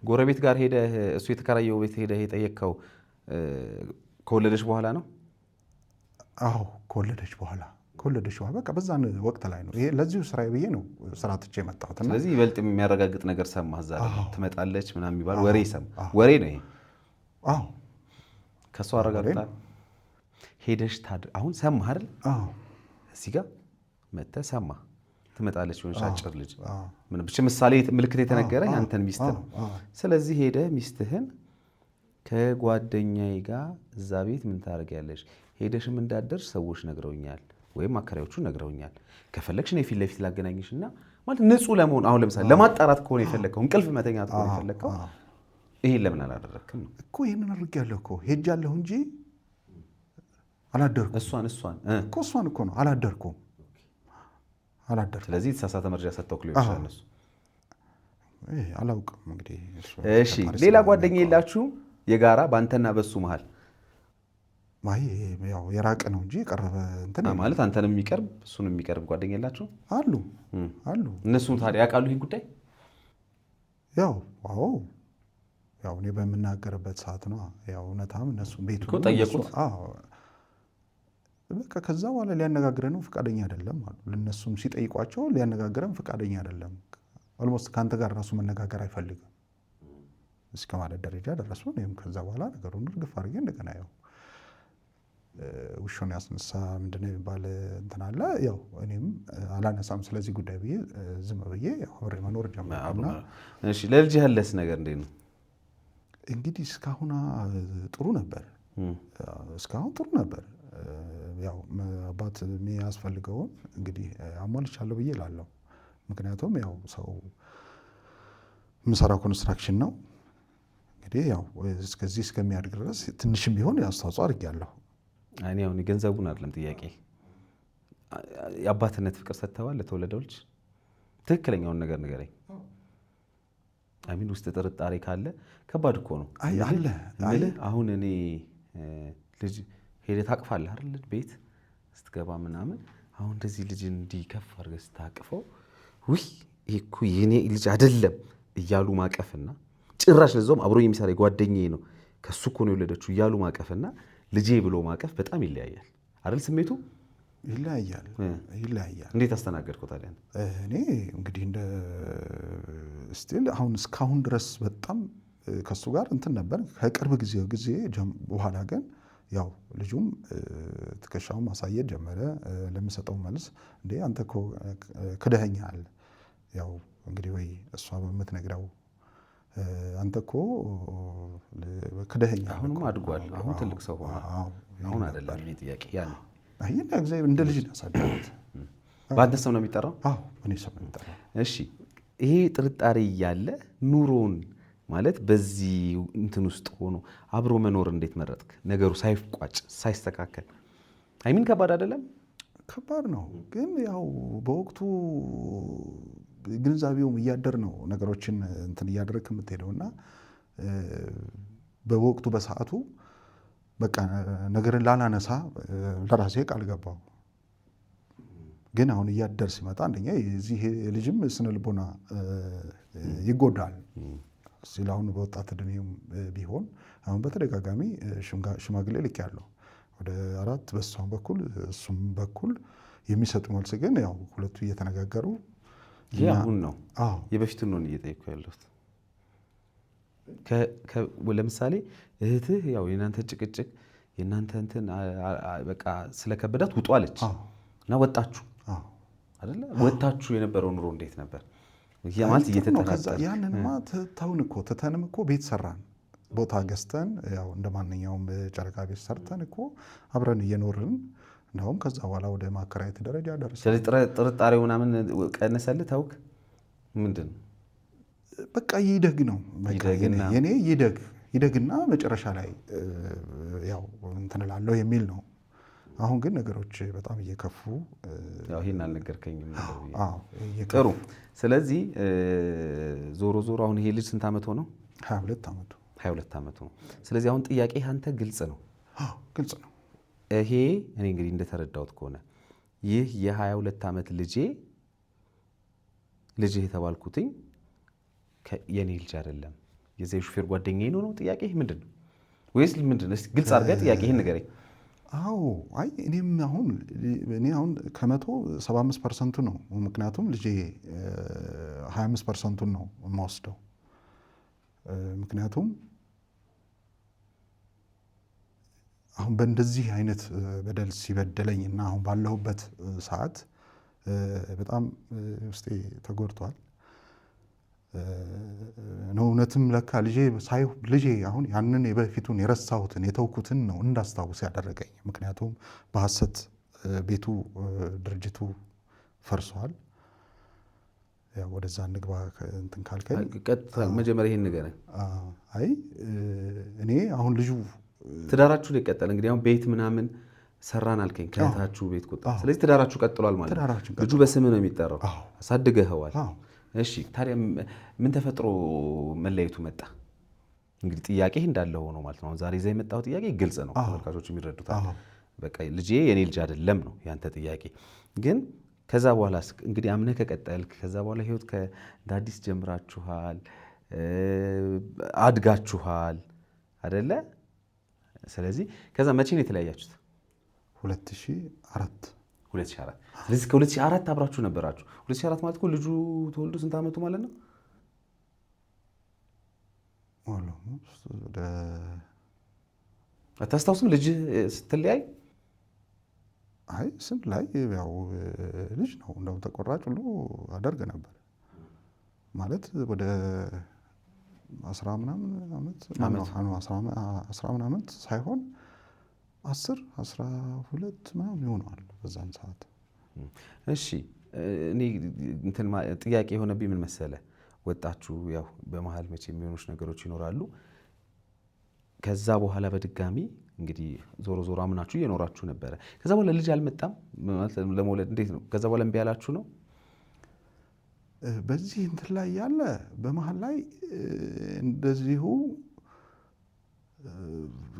ጎረቤት ጋር ሄደህ እሱ የተከራየው ቤት ሄደህ የጠየቅከው ከወለደች በኋላ ነው? አዎ ከወለደች በኋላ በቃ በዛን ወቅት ላይ ነው። ይሄ ለዚሁ ስራዬ ብዬ ነው ስራ ትቼ የመጣሁት። ስለዚህ ይበልጥ የሚያረጋግጥ ነገር ሰማህ? እዛ ትመጣለች ምናምን የሚባል ወሬ ሰማህ? ወሬ ነው ይሄ? አዎ ከእሷ አረጋግጣ ሄደሽ አሁን ሰማህ አይደል? እዚህ ጋር መተህ ሰማህ ትመጣለች የሆነች አጭር ልጅ ብቻ ምሳሌ ምልክት የተነገረ ያንተን ሚስት ነው። ስለዚህ ሄደህ ሚስትህን ከጓደኛዬ ጋር እዛ ቤት ምን ታደርጊያለሽ? ሄደሽም እንዳደርሽ ሰዎች ነግረውኛል ወይም አከራዮቹ ነግረውኛል። ከፈለግሽ እኔ ፊት ለፊት ላገናኝሽ እና ማለት ንጹህ ለመሆን አሁን ለምሳሌ ለማጣራት ከሆነ የፈለግከው እንቅልፍ መተኛት ከሆነ የፈለግከው ይሄን ለምን አላደረክም ነው እኮ። ይሄንን አድርጌያለሁ እኮ ሄጃለሁ እንጂ አላደርኩም። እሷን እኮ ነው አላደርኩም። ስለዚህ የተሳሳተ መረጃ ሰጥተው ሊሆን ይችላል እነሱ። አላውቅም እንግዲህ። እሺ ሌላ ጓደኛ የላችሁም የጋራ በአንተና በሱ መሀል? ያው የራቀ ነው እንጂ የቀረበ እንትን ማለት አንተንም የሚቀርብ እሱን የሚቀርብ ጓደኛ የላችሁ? አሉ። እነሱም ታዲያ ያውቃሉ ይህን ጉዳይ? ያው እኔ በምናገርበት ሰዓት ነው ያው እውነታም እነሱ ቤቱ ጠየቁት። በቃ ከዛ በኋላ ሊያነጋግረን ፈቃደኛ አይደለም አሉ። ለነሱም ሲጠይቋቸው ሊያነጋግረን ፈቃደኛ አይደለም፣ ኦልሞስት ከአንተ ጋር ራሱ መነጋገር አይፈልግም እስከ ማለት ደረጃ ደረሱ። እኔም ከዛ በኋላ ነገሩን እርግፍ አድርጌ እንደገና ያው ውሾን ያስነሳ ምንድነው የሚባል እንትን አለ። ያው እኔም አላነሳም ስለዚህ ጉዳይ ብዬ ዝም ብዬ አብሬ መኖር ጀመርኩና። እሺ ለልጅ ያለስ ነገር እንዴት ነው? እንግዲህ እስካሁን ጥሩ ነበር። ያው አባት የሚያስፈልገውን እንግዲህ አሟልቻለሁ ብዬ እላለሁ። ምክንያቱም ያው ሰው የምሰራው ኮንስትራክሽን ነው። እንግዲህ ያው እስከዚህ እስከሚያድግ ድረስ ትንሽም ቢሆን አስተዋጽኦ አድርጌያለሁ። እኔ አሁን የገንዘቡን አይደለም ጥያቄ፣ የአባትነት ፍቅር ሰጥተዋል ለተወለደው ልጅ? ትክክለኛውን ነገር ንገረኝ። አሚን ውስጥ ጥርጣሬ ካለ ከባድ እኮ ነው። አለ አሁን እኔ ልጅ ሄደህ ታቅፋለህ አይደል? ቤት ስትገባ ምናምን አሁን እንደዚህ ልጅ እንዲህ ከፍ አድርገህ ስታቅፈው ውይ ይሄ እኮ የኔ ልጅ አይደለም እያሉ ማቀፍና ጭራሽ ለዛውም አብሮ የሚሰራ ጓደኛዬ ነው ከሱ እኮ ነው የወለደችው እያሉ ማቀፍና ልጄ ብሎ ማቀፍ በጣም ይለያያል አይደል? ስሜቱ ይለያያል። እንዴት አስተናገድከው ታዲያ? እኔ እንግዲህ እንደ ስቲል አሁን እስካሁን ድረስ በጣም ከሱ ጋር እንትን ነበር። ከቅርብ ጊዜ በኋላ ግን ያው ልጁም ትከሻውን ማሳየት ጀመረ። ለሚሰጠው መልስ እንዴ አንተ እኮ ክደኸኛል። ያው እንግዲህ ወይ እሷ በምትነግረው አንተ እኮ ክደኸኛል። አሁንም አድጓል። አሁን ትልቅ ሰው ሆኗል። አሁን አይደለም እኔ ጥያቄ ያን አይና እግዚአብሔር እንደ ልጅ ያሳደጋት። በአንተ ስም ነው የሚጠራው? አዎ እኔ ስም ነው የሚጠራው። እሺ ይሄ ጥርጣሬ እያለ ኑሮን ማለት በዚህ እንትን ውስጥ ሆኖ አብሮ መኖር እንዴት መረጥክ? ነገሩ ሳይቋጭ ሳይስተካከል አይሚን ከባድ አይደለም? ከባድ ነው። ግን ያው በወቅቱ ግንዛቤውም እያደር ነው ነገሮችን እንትን እያደረግክ የምትሄደውና በወቅቱ በሰዓቱ በቃ ነገርን ላላነሳ ለራሴ ቃል ገባው። ግን አሁን እያደር ሲመጣ አንደኛ የዚህ ልጅም ስነ ልቦና ይጎዳል። ሲል አሁን በወጣት ዕድሜም ቢሆን አሁን በተደጋጋሚ ሽማግሌ ልኬያለሁ ወደ 4 በሷም በኩል እሱም በኩል የሚሰጡ መልስ ግን ያው ሁለቱ እየተነጋገሩ ይሄ አሁን ነው። የበፊቱን ነው እየጠየኩ ያለሁት። ለምሳሌ እህትህ ያው የእናንተ ጭቅጭቅ የእናንተ እንትን በቃ ስለከበዳት ውጡ አለች እና ወጣችሁ አይደለ? ወጣችሁ የነበረው ኑሮ እንዴት ነበር? ማለት እየተጠራጠረ ያንንማ ትተንም እኮ ቤት ሰራን፣ ቦታ ገዝተን ያው እንደ ማንኛውም ጨረቃ ቤት ሰርተን እኮ አብረን እየኖርን እንደውም ከዛ በኋላ ወደ ማከራየት ደረጃ ደረሰ። ስለዚህ ጥርጣሬው ምናምን ቀነሰልህ? ታውክ ምንድን በቃ ይደግ ነው የኔ ይደግና መጨረሻ ላይ ያው እንትን እላለሁ የሚል ነው። አሁን ግን ነገሮች በጣም እየከፉ ያው ይሄን አልነገርከኝም። ጥሩ። ስለዚህ ዞሮ አሁን ይሄ ልጅ ስንት ዓመት ሆነው? 22 ዓመቱ ነው። ስለዚህ አሁን ጥያቄ አንተ ግልጽ ነው? ግልጽ ነው። ይሄ እኔ እንግዲህ እንደተረዳሁት ከሆነ ይህ የ22 ዓመት ልጅ የተባልኩትኝ የኔ ልጅ አይደለም የዚህ ሹፌር ጓደኛዬ ነው። ጥያቄ ምንድን ነው? ወይስ ምንድን ነው? ግልጽ አድርገህ ጥያቄህን ንገረኝ። አዎ አይ እኔ አሁን ከመቶ 75% ነው። ምክንያቱም ልጄ 25% ነው የማወስደው። ምክንያቱም አሁን በእንደዚህ አይነት በደል ሲበደለኝ እና አሁን ባለሁበት ሰዓት በጣም ውስጤ ተጎድቷል ነው። እውነትም ለካ ልጄ አሁን ያንን የበፊቱን የረሳሁትን የተውኩትን ነው እንዳስታውስ ያደረገኝ። ምክንያቱም በሐሰት ቤቱ ድርጅቱ ፈርሷል። ያው ወደዛ እንግባ እንትን ካልከኝ መጀመሪያ ይሄን ንገረኝ። አይ እኔ አሁን ልጁ ትዳራችሁ ላይ ቀጠለ። እንግዲህ አሁን ቤት ምናምን ሰራን አልከኝ፣ ከታችሁ ቤት ቆጣ። ስለዚህ ትዳራችሁ ቀጥሏል ማለት ነው። ልጁ በስም ነው የሚጠራው፣ አሳድገኸዋል። እሺ ታዲያ ምን ተፈጥሮ መለየቱ መጣ? እንግዲህ ጥያቄ እንዳለ ሆኖ ማለት ነው። አሁን ዛሬ ይዘህ የመጣው ጥያቄ ግልጽ ነው፣ ተመልካቾች የሚረዱታል። በቃ ልጄ የኔ ልጅ አይደለም ነው ያንተ ጥያቄ። ግን ከዛ በኋላ እንግዲህ አምነህ ከቀጠልክ ከዛ በኋላ ህይወት እንደ አዲስ ጀምራችኋል፣ አድጋችኋል አይደለ? ስለዚህ ከዛ መቼ ነው የተለያያችሁት? 2004። ስለዚህ ከ2004 አብራችሁ ነበራችሁ። 2004 ማለት እኮ ልጁ ተወልዶ ስንት ዓመቱ ማለት ነው? አታስታውስም? ልጅ ስትለያይ? አይ ስንት ላይ ያው ልጅ ነው እንደው ተቆራጭ ሁሉ አደርግ ነበር ማለት ወደ 10 ምናምን ዓመት ሳይሆን 10 12 ምናምን ይሆናል በዛን ሰዓት። እሺ እኔ እንትን ጥያቄ የሆነብኝ ምን መሰለ፣ ወጣችሁ ያው በመሀል መቼ የሚሆኑሽ ነገሮች ይኖራሉ። ከዛ በኋላ በድጋሚ እንግዲህ ዞሮ አምናችሁ እየኖራችሁ ነበረ። ከዛ በኋላ ልጅ አልመጣም ማለት ለመውለድ እንዴት ነው? ከዛ በኋላ እምቢ ያላችሁ ነው? በዚህ እንትን ላይ ያለ በመሀል ላይ እንደዚሁ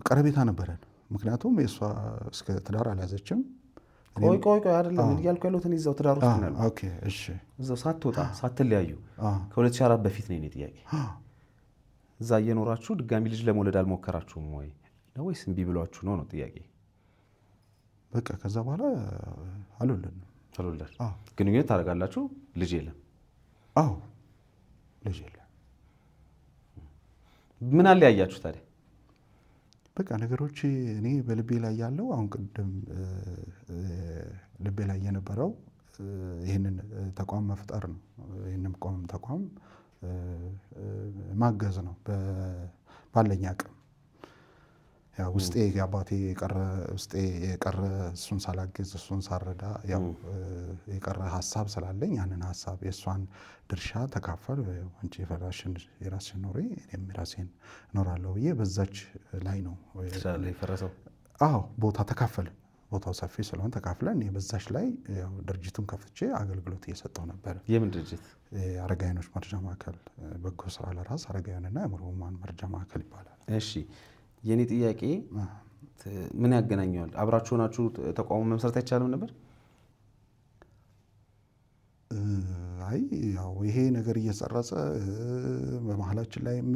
ቀረቤታ ነበረን። ምክንያቱም የእሷ እስከ ትዳር አልያዘችም፣ ቆይ አይደለም እያልኩ ያለሁት እኔ እዛው ትዳር ውስጥ ነው ያለው። ኦኬ እሺ፣ እዛው ሳትወጣ ሳትለያዩ ከ2004 በፊት ነው የኔ ጥያቄ። እዛ እየኖራችሁ ድጋሚ ልጅ ለመውለድ አልሞከራችሁም ወይ ነው ወይስ እምቢ ብሏችሁ ነው ጥያቄ? በቃ ከዛ በኋላ አልወለድንም። ግንኙነት ታደርጋላችሁ፣ ልጅ የለም? አዎ ልጅ የለም። ምን አለ ያያችሁ ታዲያ? በቃ ነገሮች እኔ በልቤ ላይ ያለው አሁን ቅድም ልቤ ላይ የነበረው ይህንን ተቋም መፍጠር ነው። ይህንን ተቋም ማገዝ ነው ባለኝ አቅም። ያው ውስጤ አባቴ የቀረ እሱን ሳላግዝ እሱን ሳረዳ ያው የቀረ ሀሳብ ስላለኝ ያንን ሀሳብ የእሷን ድርሻ ተካፈል፣ አንቺ የራስሽን ኖሪ እኔም የራሴን እኖራለሁ ብዬ በዛች ላይ ነው የፈረሰው። አዎ ቦታ ተካፈልን። ቦታው ሰፊ ስለሆነ ተካፍለን በዛች ላይ ድርጅቱን ከፍቼ አገልግሎት እየሰጠው ነበር። የምን ድርጅት? አረጋውያኖች መርጃ ማዕከል፣ በጎ ስራ ለራስ አረጋውያንና የአእምሮ ሕሙማን መርጃ ማዕከል ይባላል። እሺ የኔ ጥያቄ ምን ያገናኘዋል? አብራችሁ ናችሁ ተቋሙን መመስረት አይቻልም ነበር? አይ ያው ይሄ ነገር እየሰረጸ በመሀላችን ላይም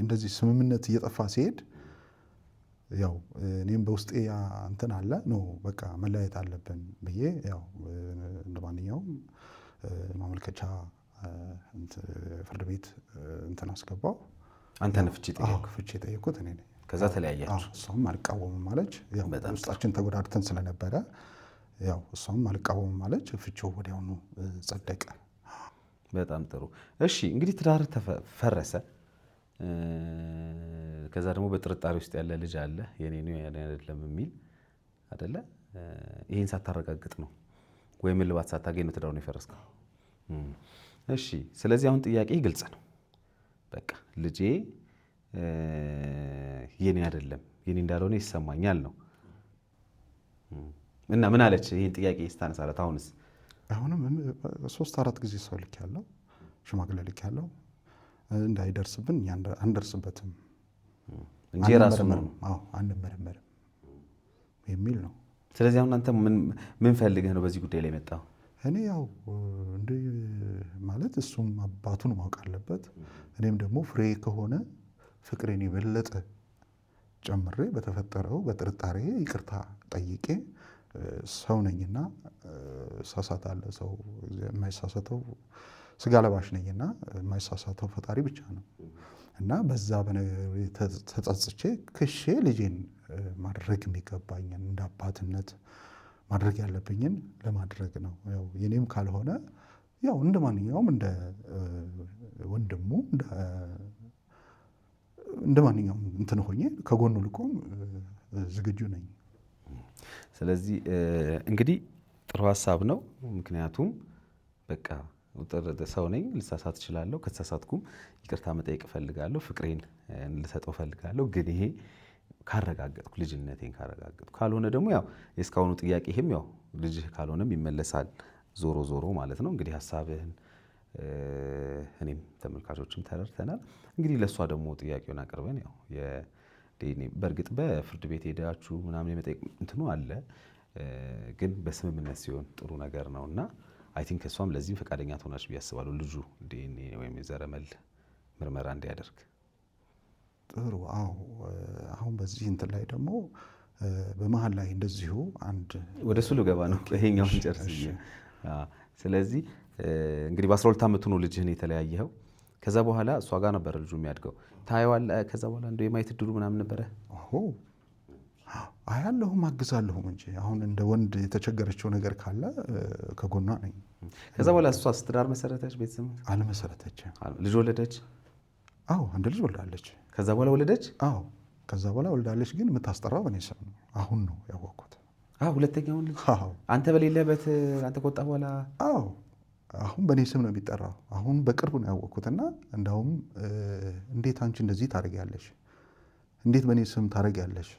እንደዚህ ስምምነት እየጠፋ ሲሄድ ያው እኔም በውስጤ እንትን አለ ነው በቃ መለያየት አለብን ብዬ ያው እንደማንኛውም ማመልከቻ ፍርድ ቤት እንትን አስገባው። አንተ ነህ ፍቺ የጠየኩት እኔ ነኝ። ከዛ ተለያያችሁ? እሷም አልቃወምም አለች። ያው ውስጣችን ተጎዳድተን ስለነበረ ያው እሷም አልቃወምም አለች። ፍቺው ወዲያውኑ ጸደቀ። በጣም ጥሩ። እሺ እንግዲህ ትዳር ፈረሰ። ከዛ ደግሞ በጥርጣሬ ውስጥ ያለ ልጅ አለ፣ የኔ ነው አይደለም የሚል አይደለ? ይሄን ሳታረጋግጥ ነው ወይም እልባት ሳታገኝ ነው ትዳሩን የፈረስከው? እሺ ስለዚህ አሁን ጥያቄ ግልጽ ነው። በቃ ልጄ የኔ አይደለም የኔ እንዳልሆነ ይሰማኛል ነው እና ምን አለች? ይሄን ጥያቄ ስታነሳለት አሁንም 3-4 ጊዜ ሰው ልክ ያለው ሽማግሌ ልክ ያለው እንዳይደርስብን አንደርስበትም እንጂ ራሱ ነው አንመረመርም የሚል ነው። ስለዚህ አሁን አንተ ምን ፈልገህ ነው በዚህ ጉዳይ ላይ መጣው? እኔ ያው እንደ ማለት እሱም አባቱን ማወቅ አለበት። እኔም ደግሞ ፍሬ ከሆነ ፍቅሬን የበለጠ ጨምሬ በተፈጠረው በጥርጣሬ ይቅርታ ጠይቄ ሰው ነኝና እሳሳታለሁ። ሰው የማይሳሳተው ስጋ ለባሽ ነኝና የማይሳሳተው ፈጣሪ ብቻ ነው እና በዛ ተጸጽቼ ክሼ ልጄን ማድረግ የሚገባኝን እንደ አባትነት ማድረግ ያለብኝን ለማድረግ ነው። ያው የኔም ካልሆነ ያው እንደ ማንኛውም እንደ ወንድሙ እንደ ማንኛውም እንትን ሆኜ ከጎኑ ልቆም ዝግጁ ነኝ። ስለዚህ እንግዲህ ጥሩ ሀሳብ ነው። ምክንያቱም በቃ ሰው ነኝ፣ ልሳሳት እችላለሁ። ከተሳሳትኩም ይቅርታ መጠየቅ እፈልጋለሁ፣ ፍቅሬን ልሰጠው እፈልጋለሁ። ግን ይሄ ካረጋገጥኩ ልጅነቴን ካረጋገጥኩ፣ ካልሆነ ደግሞ ያው የእስካሁኑ ጥያቄ ይሄም ያው ልጅህ ካልሆነም ይመለሳል ዞሮ ማለት ነው። እንግዲህ ሀሳብህን እኔም ተመልካቾችም ተረድተናል። እንግዲህ ለእሷ ደግሞ ጥያቄውን አቅርበን ያው በእርግጥ በፍርድ ቤት ሄዳችሁ ምናምን የመጠየቅ እንትኑ አለ፣ ግን በስምምነት ሲሆን ጥሩ ነገር ነው እና አይ ቲንክ እሷም ለዚህም ፈቃደኛ ትሆናለች ብዬ አስባለሁ። ልጁ ዲኤንኤ ወይም የዘረመል ምርመራ እንዲያደርግ። ጥሩ። አዎ አሁን በዚህ እንትን ላይ ደግሞ በመሀል ላይ እንደዚሁ አንድ ወደ እሱ ልገባ ነው። ይሄኛውን ጨርስ። ስለዚህ እንግዲህ በ12 ዓመቱ ነው ልጅህን የተለያየኸው። ከዛ በኋላ እሷ ጋር ነበረ ልጁ የሚያድገው። ታየዋለህ? ከዛ በኋላ እንደው የማየት እድሉ ምናምን ነበረ? አያለሁም አግዛለሁም እንጂ አሁን እንደ ወንድ የተቸገረችው ነገር ካለ ከጎኗ ነኝ። ከዛ በኋላ እሷስ ትዳር መሰረተች? ቤተሰብ አልመሰረተችም። ልጅ ወለደች? አዎ አንድ ልጅ ወልዳለች። ከዛ በኋላ ወለደች? አዎ ከዛ በኋላ ወልዳለች። ግን የምታስጠራው በእኔ ስም ነው። አሁን ነው ያወቅኩት። ሁለተኛውን ልጅ አንተ በሌለበት አንተ ከወጣ በኋላ? አዎ አሁን በእኔ ስም ነው የሚጠራው። አሁን በቅርቡ ነው ያወቅኩትና እንዳውም እንዴት አንቺ እንደዚህ ታደርጊያለሽ? እንዴት በእኔ ስም ታደርጊያለሽ?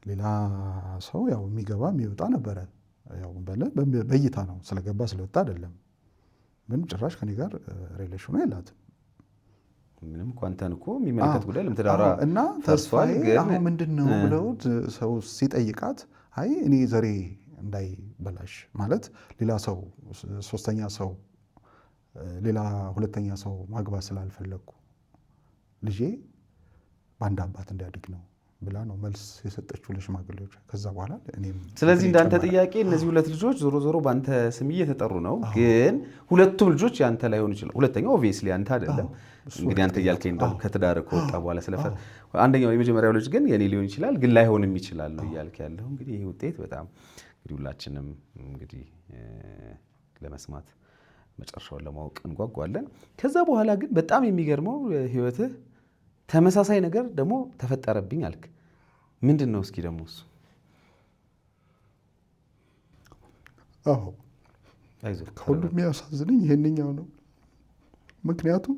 ሌላ ሰው ያው የሚገባ የሚወጣ ነበረ። ያው በእይታ ነው፣ ስለገባ ስለወጣ አይደለም። ግን ጭራሽ ከኔ ጋር ሪሌሽኑ የላትም። ምንም እኮ አንተን እኮ የሚመለከት ጉዳይ ለምትዳራ እና ተስፋዬ አሁን ምንድን ነው ብለው ሰው ሲጠይቃት አይ እኔ ዘሬ እንዳይበላሽ ማለት ሌላ ሰው ሶስተኛ ሰው ሌላ ሁለተኛ ሰው ማግባት ስላልፈለግኩ ልጄ በአንድ አባት እንዲያድግ ነው ብላ ነው መልስ የሰጠችው ለሽማግሌዎች። ከዛ በኋላ እኔም ስለዚህ እንዳንተ ጥያቄ እነዚህ ሁለት ልጆች ዞሮ ዞሮ በአንተ ስም እየተጠሩ ነው፣ ግን ሁለቱም ልጆች ያንተ ላይሆኑ ይችላል። ሁለተኛው ኦብቪየስሊ አንተ አይደለም። እንግዲህ አንተ እያልከኝ እንደው ከትዳር ከወጣ በኋላ ስለፈር አንደኛው የመጀመሪያው ልጅ ግን የኔ ሊሆን ይችላል፣ ግን ላይሆንም ይችላል ነው እያልክ ያለው። እንግዲህ ይሄ ውጤት በጣም እንግዲህ ሁላችንም እንግዲህ ለመስማት መጨረሻውን ለማወቅ እንጓጓለን። ከዛ በኋላ ግን በጣም የሚገርመው ህይወትህ ተመሳሳይ ነገር ደግሞ ተፈጠረብኝ አልክ። ምንድን ነው እስኪ ደግሞ እሱ? አዎ ከሁሉም የሚያሳዝነኝ ይሄንኛው ነው። ምክንያቱም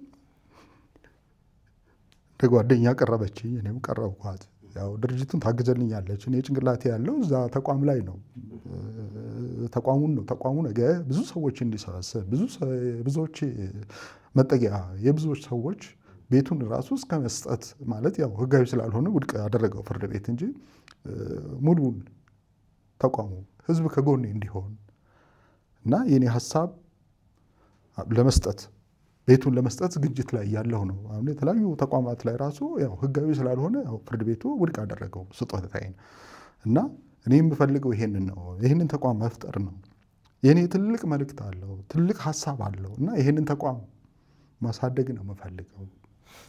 እንደ ጓደኛ ቀረበችኝ፣ እኔም ቀረብኳት። ያው ድርጅቱን ታግዘልኛለች። እኔ ጭንቅላቴ ያለው እዛ ተቋም ላይ ነው። ተቋሙ ነገ ብዙ ሰዎች እንዲሰበስብ ብዙዎች መጠጊያ የብዙዎች ሰዎች ቤቱን ራሱ እስከ መስጠት ማለት ያው ህጋዊ ስላልሆነ ውድቅ ያደረገው ፍርድ ቤት እንጂ ሙሉውን ተቋሙ ህዝብ ከጎኔ እንዲሆን እና የኔ ሀሳብ ለመስጠት ቤቱን ለመስጠት ዝግጅት ላይ ያለው ነው። አሁን የተለያዩ ተቋማት ላይ ራሱ ያው ህጋዊ ስላልሆነ ያው ፍርድ ቤቱ ውድቅ አደረገው ስጦታዬን እና እኔ የምፈልገው ይሄንን ነው። ይሄንን ተቋም መፍጠር ነው። የኔ ትልቅ መልእክት አለው፣ ትልቅ ሀሳብ አለው እና ይሄንን ተቋም ማሳደግ ነው የምፈልገው።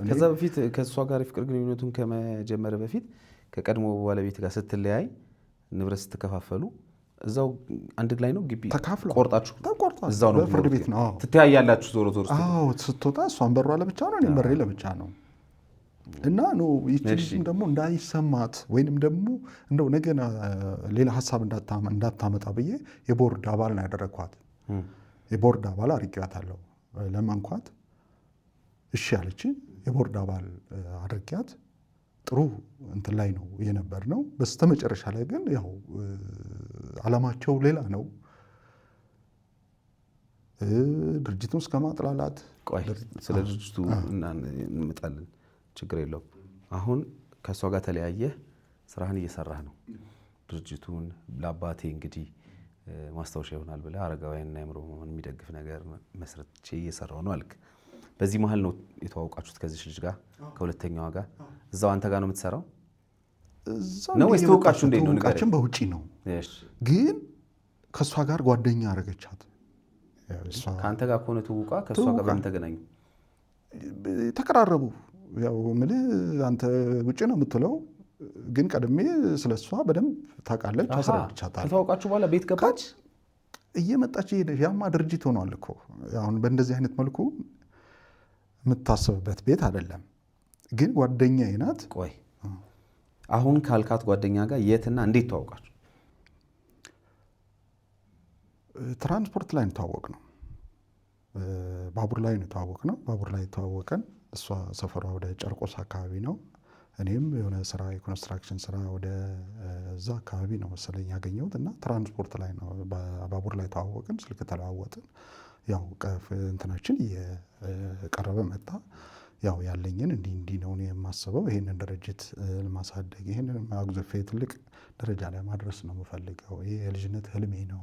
ከዛ በፊት ከእሷ ጋር የፍቅር ግንኙነቱን ከመጀመር በፊት ከቀድሞ ባለቤት ጋር ስትለያይ ንብረት ስትከፋፈሉ እዛው አንድ ላይ ነው ግቢ ቆርጣችሁ እዛው ነው ፍርድ ቤት ነው ትተያያላችሁ? ዞሮ ዞሮ ስትወጣ እሷን በሯ ለብቻ ነው፣ እኔም በሬ ለብቻ ነው እና ነው ይቺ ልጅም ደግሞ እንዳይሰማት ወይንም ደግሞ እንደው ነገና ሌላ ሀሳብ እንዳታመጣ ብዬ የቦርድ አባል ነው ያደረግኳት። የቦርድ አባል አድርጌያታለሁ። ለማንኳት እሺ አለች። የቦርድ አባል አድርጊያት ጥሩ እንትን ላይ ነው የነበር ነው። በስተመጨረሻ ላይ ግን ያው ዓላማቸው ሌላ ነው። ድርጅቱን እስከ ማጥላላት። ቆይ ስለ ድርጅቱ እንመጣለን፣ ችግር የለውም። አሁን ከእሷ ጋር ተለያየህ፣ ስራህን እየሰራህ ነው። ድርጅቱን ለአባቴ እንግዲህ ማስታወሻ ይሆናል ብለህ አረጋውያንና አእምሮ የሚደግፍ ነገር መስርቼ እየሰራሁ ነው አልክ። በዚህ መሀል ነው የተዋወቃችሁት ከዚህ ልጅ ጋር ከሁለተኛዋ ጋር? እዛው አንተ ጋር ነው የምትሰራው ነው ወይስ ተዋወቃችሁ? እንዴት ነው ንገረኝ። በውጪ ነው ግን ከእሷ ጋር ጓደኛ አደረገቻት። ከአንተ ጋር ከሆነ ትውውቃ ከእሷ ጋር በምን ተገናኙ? ተቀራረቡ። ያው የምልህ አንተ ውጪ ነው የምትለው፣ ግን ቀድሜ ስለ እሷ በደንብ ታውቃለች፣ አስረድቻታለሁ። ከተዋወቃችሁ በኋላ ቤት ገባች፣ እየመጣች ሄደች። ያማ ድርጅት ሆኗል እኮ አሁን በእንደዚህ አይነት መልኩ የምታስብበት ቤት አይደለም፣ ግን ጓደኛዬ ናት። ቆይ አሁን ካልካት ጓደኛ ጋር የትና እንዴት ተዋወቃችሁ? ትራንስፖርት ላይ እንተዋወቅ ነው፣ ባቡር ላይ እንተዋወቅ ነው። ባቡር ላይ ተዋወቀን። እሷ ሰፈሯ ወደ ጨርቆስ አካባቢ ነው። እኔም የሆነ ስራ የኮንስትራክሽን ስራ ወደ እዛ አካባቢ ነው መሰለኝ ያገኘሁት እና ትራንስፖርት ላይ ነው ባቡር ላይ ተዋወቅን። ስልክ ተለዋወጥን። ያው እንትናችን እየቀረበ መጣ። ያው ያለኝን እንዲህ ነው የማስበው፣ ይሄንን ድርጅት ለማሳደግ ይሄንን አግዘፌ ትልቅ ደረጃ ላይ ማድረስ ነው የምፈልገው፣ ይሄ የልጅነት ህልሜ ነው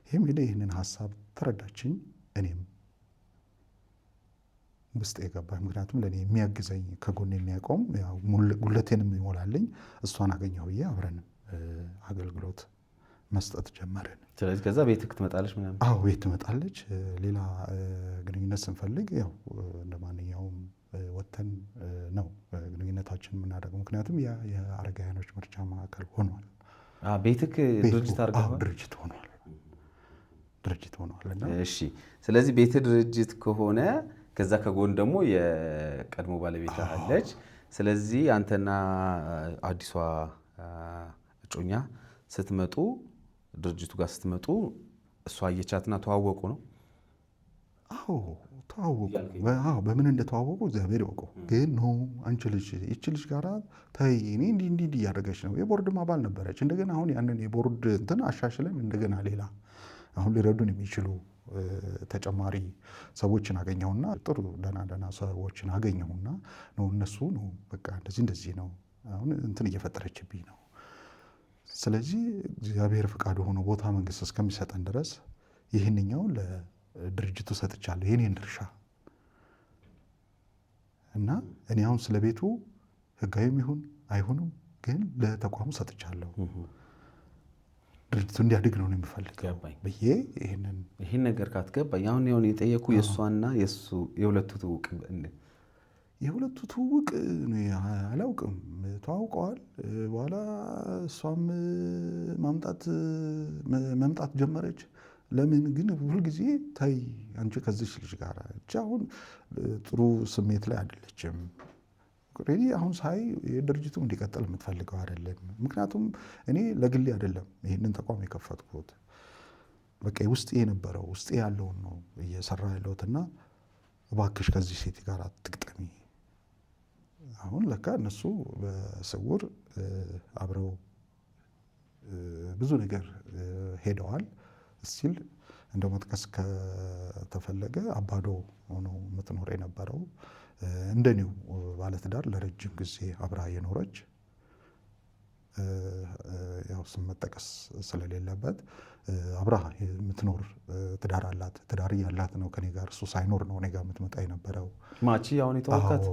ይህንን ሀሳብ ተረዳችኝ። እኔም ውስጥ የገባኝ ምክንያቱም ለእኔ የሚያግዘኝ ከጎን የሚያቆም ጉለቴንም ይሞላልኝ እሷን አገኘሁ ብዬ አብረን አገልግሎት መስጠት ጀመርን። ስለዚህ ከዛ ቤትህ ትመጣለች ምናምን? አዎ ቤት ትመጣለች። ሌላ ግንኙነት ስንፈልግ ያው እንደ ማንኛውም ወተን ነው ግንኙነታችን የምናደርገው። ምክንያቱም የአረጋውያኖች መርጃ ማዕከል ሆኗል። ቤትህ ድርጅት አድርገዋል? ድርጅት ሆኗል። እሺ። ስለዚህ ቤትህ ድርጅት ከሆነ ከዛ ከጎን ደግሞ የቀድሞ ባለቤት አለች። ስለዚህ አንተና አዲሷ እጮኛ ስትመጡ ድርጅቱ ጋር ስትመጡ እሷ አየቻትና ተዋወቁ ነው? አዎ ተዋወቁ። በምን እንደተዋወቁ እግዚአብሔር ያውቀው። ግን ኖ አንቺ ልጅ ይቺ ልጅ ጋር ተይ እኔ እንዲህ እያደረገች ነው። የቦርድም አባል ነበረች። እንደገና አሁን ያንን የቦርድ እንትን አሻሽለን እንደገና ሌላ አሁን ሊረዱን የሚችሉ ተጨማሪ ሰዎችን አገኘሁና ጥሩ ደህና ሰዎችን አገኘሁና ነው እነሱ ነው በቃ እንደዚህ ነው አሁን እንትን እየፈጠረችብኝ ነው። ስለዚህ እግዚአብሔር ፍቃዱ ሆኖ ቦታ መንግስት እስከሚሰጠን ድረስ ይህንኛውን ለድርጅቱ ሰጥቻለሁ የኔን ድርሻ እና እኔ አሁን ስለ ቤቱ ህጋዊም ይሁን አይሁንም ግን ለተቋሙ ሰጥቻለሁ። ድርጅቱ እንዲያድግ ነው የምፈልገው ብዬ ይህን ነገር ካትገባኝ አሁን የጠየኩ የእሷና የሁለቱ ትውውቅ አላውቅም። ተዋውቀዋል። በኋላ እሷም መምጣት ጀመረች። ለምን ግን ሁልጊዜ ታይ አንቺ ከዚች ልጅ ጋር አሁን ጥሩ ስሜት ላይ አይደለችም። ሬዲ አሁን ሳይ የድርጅቱ እንዲቀጥል የምትፈልገው አይደለም። ምክንያቱም እኔ ለግሌ አይደለም ይህንን ተቋም የከፈትኩት በቃ ውስጤ የነበረው ውስጤ ያለውን ነው እየሰራ ያለሁትና እባክሽ ከዚህ ሴት ጋር አትግጠሚ። አሁን ለካ እነሱ በስውር አብረው ብዙ ነገር ሄደዋል። እስቲል እንደው መጥቀስ ከተፈለገ አባዶ ሆኖ የምትኖር የነበረው እንደኔው ባለትዳር ለረጅም ጊዜ አብራ የኖረች ያው ስም መጠቀስ ስለሌለበት አብራ የምትኖር ትዳር አላት። ትዳር ያላት ነው ከኔ ጋር እሱ ሳይኖር ነው እኔ ጋር የምትመጣ የነበረው። ማቺ አሁን የተወካት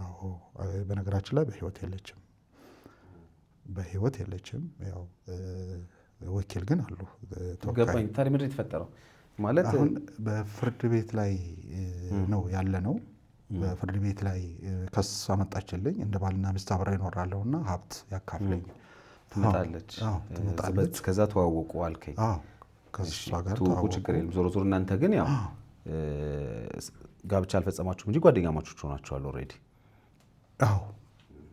አዎ በነገራችን ላይ በህይወት የለችም። ያው ወኪል ግን አሉ። ገባኝ። ታዲያ ምንድን ነው የተፈጠረው? ማለት አሁን በፍርድ ቤት ላይ ነው ያለ ነው። በፍርድ ቤት ላይ ክስ አመጣችልኝ። እንደ ባልና ሚስት አብረን እኖራለሁና ሀብት ያካፍለኝ ትመጣለች። ከዛ ተዋወቁ አልከኝ። ከእሷ ጋር ተዋወቁ። ችግር የለም። ዞሮ ዞሮ እናንተ ግን ያው ጋብቻ አልፈጸማችሁም እንጂ ጓደኛማቾች ሆናችኋል ኦልሬዲ። አዎ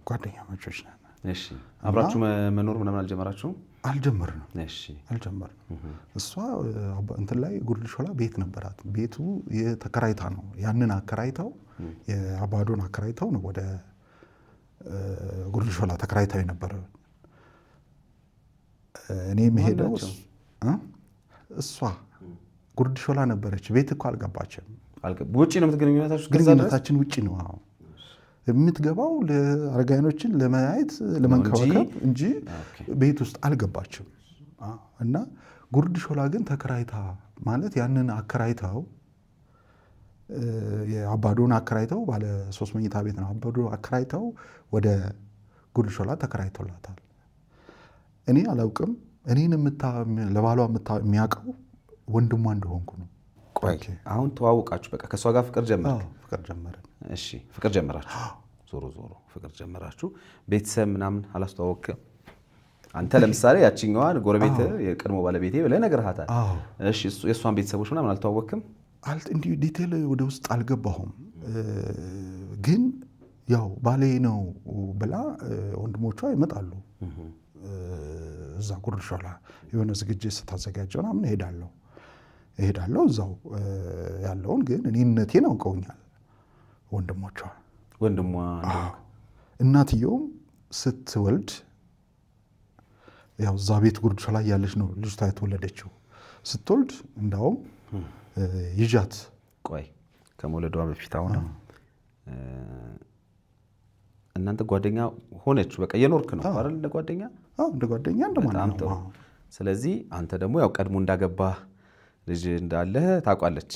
ጓደኛማቾች ነን። እሺ አብራችሁ መኖር ምናምን አልጀመራችሁም? አልጀመርንም። እሺ አልጀመርንም። እሷ እንትን ላይ ጉርድ ሾላ ቤት ነበራት። ቤቱ የተከራይታ ነው። ያንን አከራይታው የአባዶን አከራይታው ነው ወደ ጉርድ ሾላ ተከራይታው የነበረ። እኔ የምሄደው እሷ ጉርድ ሾላ ነበረች። ቤት እኮ አልገባችም። ውጪ ነው የምትገናኙታችሁ? ግንኙነታችን ውጪ ነው። አዎ የምትገባው ለአረጋውያኖችን ለማየት ለመንከባከብ እንጂ ቤት ውስጥ አልገባችም። እና ጉርድ ሾላ ግን ተከራይታ ማለት ያንን አከራይታው የአባዶን አከራይታው ባለ 3 መኝታ ቤት ነው። አባዶ አከራይታው ወደ ጉርድ ሾላ ተከራይቶላታል። እኔ አላውቅም። እኔን ለባሏ የሚያውቀው ወንድሟ እንደሆንኩ ነው። ቆይ አሁን ተዋወቃችሁ፣ በቃ ከእሷ ጋር ፍቅር ጀመርክ? ፍቅር ጀመርን። እሺ ፍቅር ጀመራችሁ። ዞሮ ፍቅር ጀመራችሁ። ቤተሰብ ምናምን አላስተዋወቅም? አንተ ለምሳሌ ያቺኛዋን ጎረቤት የቀድሞ ባለቤቴ ብለህ ነግረሃታል። እሺ የእሷን ቤተሰቦች ምናምን አልተዋወቅም? እንዲሁ ዲቴል ወደ ውስጥ አልገባሁም። ግን ያው ባሌ ነው ብላ ወንድሞቿ ይመጣሉ። እዛ ጉርድ ሾላ የሆነ ዝግጅት ስታዘጋጀው ምናምን እሄዳለሁ እዛው ያለውን ግን እኔነቴን አውቀውኛል ወንድሞቿ። እናትየውም ስትወልድ ያው እዛ ቤት ጉርድ ሾላ ያለች ነው ልጅቷ የተወለደችው። ስትወልድ እንዳውም ይዣት ቆይ ከመውለዷ በፊት አሁን እናንተ ጓደኛ ሆነች? በቃ የኖርክ ነው አይደል? እንደ ጓደኛ እንደማንኛውም ነው። ስለዚህ አንተ ደግሞ ያው ቀድሞ እንዳገባህ ልጅ እንዳለህ ታውቃለች።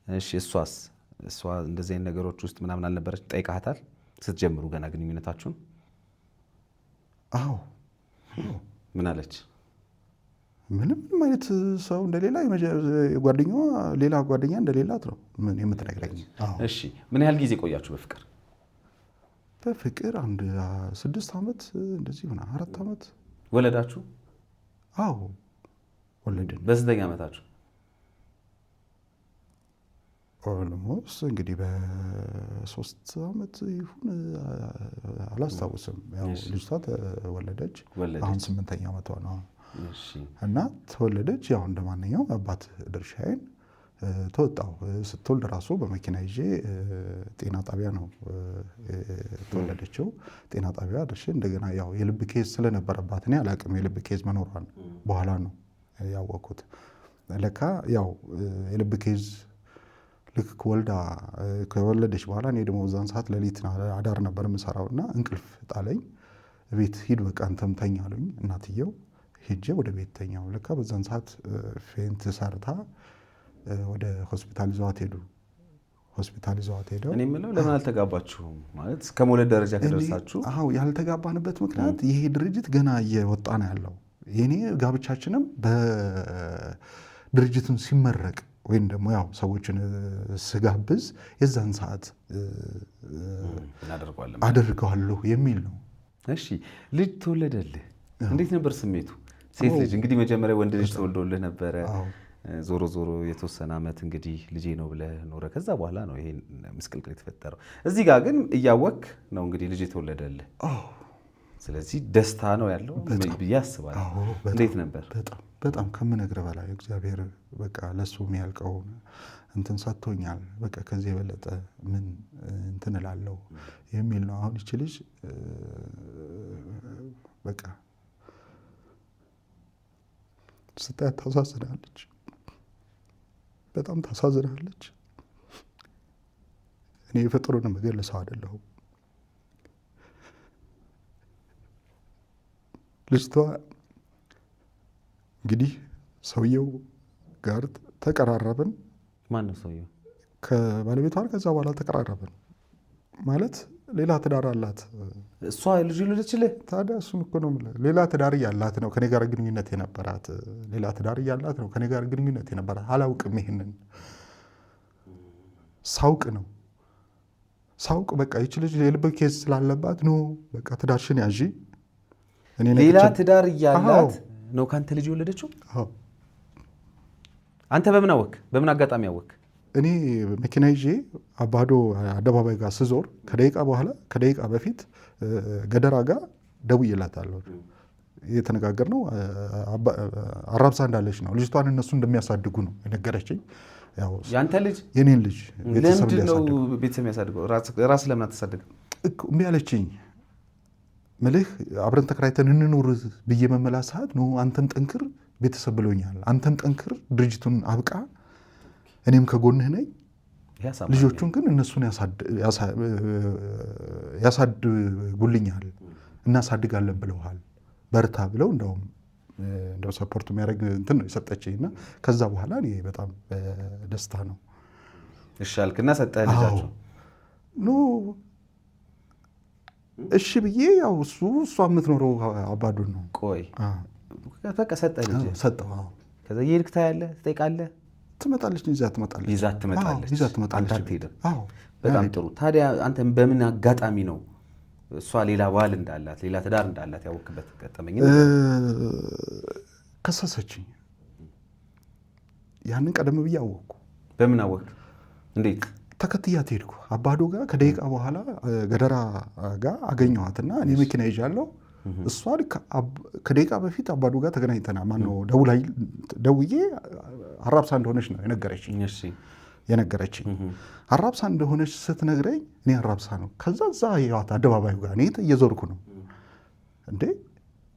እሺ እሷ እንደዚህ አይነት ነገሮች ውስጥ ምናምን አልነበረች? ጠይቃታል ስትጀምሩ ገና ግንኙነታችሁን? አዎ። ምን አለች? ምንም አይነት ሰው እንደሌላ ጓደኛዋ ሌላ ጓደኛ እንደሌላት ነው ምን የምትነግረኝ። እሺ ምን ያህል ጊዜ ቆያችሁ በፍቅር? በፍቅር አንድ 6 ዓመት እንደዚህ ሆነ። 4 ዓመት። ወለዳችሁ? አዎ ወለድን። በስንተኛ ዓመታችሁ? ኦልሞስት እንግዲህ በ3 ዓመት ይሁን አላስታውስም። ያው ልጅቷ ተወለደች። አሁን 8ኛ ዓመቷ ነው እና ተወለደች። ያው እንደማንኛውም አባት ድርሻዬን ተወጣው። ስትወልድ ራሱ በመኪና ይዤ ጤና ጣቢያ ነው ተወለደችው። ጤና ጣቢያ ደርሼ እንደገና ያው የልብ ኬዝ ስለነበረባት እኔ አላቅም የልብ ኬዝ መኖሯን በኋላ ነው ያወቅኩት። ለካ ያው የልብ ኬዝ ልክ ከወለደች በኋላ እኔ ደግሞ በዛን ሰዓት ሌሊት አዳር ነበር የምሰራው እና እንቅልፍ ጣለኝ። ቤት ሂድ በቃ አንተም ተኛ አሉኝ እናትየው። ሄጄ ወደ ቤት ተኛው። ለካ በዛን ሰዓት ፌንት ሰርታ ወደ ሆስፒታል ይዘዋት ሄዱ። ሆስፒታል ይዘዋት ሄደው እኔ የምለው ለምን አልተጋባችሁም? ማለት እስከ መውለድ ደረጃ ከደረሳችሁ? አዎ ያልተጋባንበት ምክንያት ይሄ ድርጅት ገና እየወጣ ነው ያለው። የኔ ጋብቻችንም በድርጅቱን ሲመረቅ ወይም ደግሞ ያው ሰዎችን ስጋብዝ የዛን ሰዓት አደርገዋለሁ የሚል ነው። እሺ ልጅ ተወለደልህ፣ እንዴት ነበር ስሜቱ? ሴት ልጅ እንግዲህ መጀመሪያ ወንድ ልጅ ተወልዶልህ ነበረ። ዞሮ ዞሮ የተወሰነ ዓመት እንግዲህ ልጄ ነው ብለህ ኖረ። ከዛ በኋላ ነው ይሄ ምስቅልቅል የተፈጠረው። እዚህ ጋር ግን እያወክ ነው እንግዲህ ልጅ የተወለደልህ። ስለዚህ ደስታ ነው ያለው ብዬ አስባለሁ። እንዴት ነበር? በጣም ከምነግርህ በላይ እግዚአብሔር በቃ ለሱ የሚያልቀውን እንትን ሰጥቶኛል። በቃ ከዚህ የበለጠ ምን እንትን እላለሁ የሚል ነው። አሁን ይቺ ልጅ በቃ ስታያት ታሳዝናለች፣ በጣም ታሳዝናለች። እኔ የፈጠሩን መገለጽ አይደለሁም። ልጅቷ እንግዲህ ሰውየው ጋር ተቀራረብን። ማን ነው ሰውየው? ከባለቤቷ። ከዛ በኋላ ተቀራረብን ማለት ሌላ ትዳር አላት እሷ። ልጅ ልጅልህ ታዲያ እሱን እኮ ነው የምልህ። ሌላ ትዳር እያላት ነው ከኔ ጋር ግንኙነት የነበራት። ሌላ ትዳር እያላት ነው ከኔ ጋር ግንኙነት የነበራት። አላውቅም። ይሄንን ሳውቅ ነው ሳውቅ በቃ ይቺ ልጅ የልብ ኬዝ ስላለባት ነው በቃ ትዳርሽን ያዢ። ሌላ ትዳር እያላት ነው ካንተ ልጅ የወለደችው? አንተ በምን አወክ? በምን አጋጣሚ አወክ? እኔ መኪና ይዤ አባዶ አደባባይ ጋር ስዞር ከደቂቃ በፊት ገደራ ጋር ደውዬላታለሁ። የተነጋገርነው አራብሳ እንዳለች ነው። ልጅቷን እነሱ እንደሚያሳድጉ ነው የነገረችኝ። ያንተ ልጅ? የኔን ልጅ ለምንድን ነው ቤተሰብ የሚያሳድገው? ራስ ለምን አታሳድግም? እምቢ አለችኝ። ምልህ አብረን ተከራይተን እንኑር ብዬ መመላት ሰዓት ነው አንተም ጠንክር ቤተሰብ ብሎኛል። አንተም ጠንክር ድርጅቱን አብቃ፣ እኔም ከጎንህ ነኝ። ልጆቹን ግን እነሱን ያሳድጉልኛል፣ እናሳድጋለን ብለውሃል፣ በርታ ብለው እንደው ሰፖርት የሚያደርግ እንትን ነው የሰጠችኝ። እና ከዛ በኋላ እኔ በጣም ደስታ ነው። እሺ አልክና ሰጠህ ልጃቸው? እሺ ብዬ ያው እሷ የምትኖረው አባዱን ነው። ቆይ በቃ ሰጠህ ልጅ? ሰጠው። ከዛ የሄድክ ታያለህ፣ ትጠይቃለህ? ትመጣለች፣ ይዛት ትመጣለች። በጣም ጥሩ። ታዲያ አንተ በምን አጋጣሚ ነው እሷ ሌላ ባል እንዳላት ሌላ ትዳር እንዳላት ያወክበት ገጠመኝ? ከሰሰችኝ። ያንን ቀደም ብዬ አወቅኩ። በምን አወቅ? እንዴት? ተከትያት ሄድኩ አባዶ ጋር። ከደቂቃ በኋላ ገደራ ጋር አገኘኋትና እኔ መኪና ይዣለሁ። እሷ ከደቂቃ በፊት አባዶ ጋር ተገናኝተናል። ማነው ደውዬ አራብሳ እንደሆነች ነው የነገረችኝ። አራብሳ እንደሆነች ስትነግረኝ እኔ አራብሳ ነው። ከዛ እዛ የዋት አደባባዩ ጋር እኔ እየዞርኩ ነው እንዴ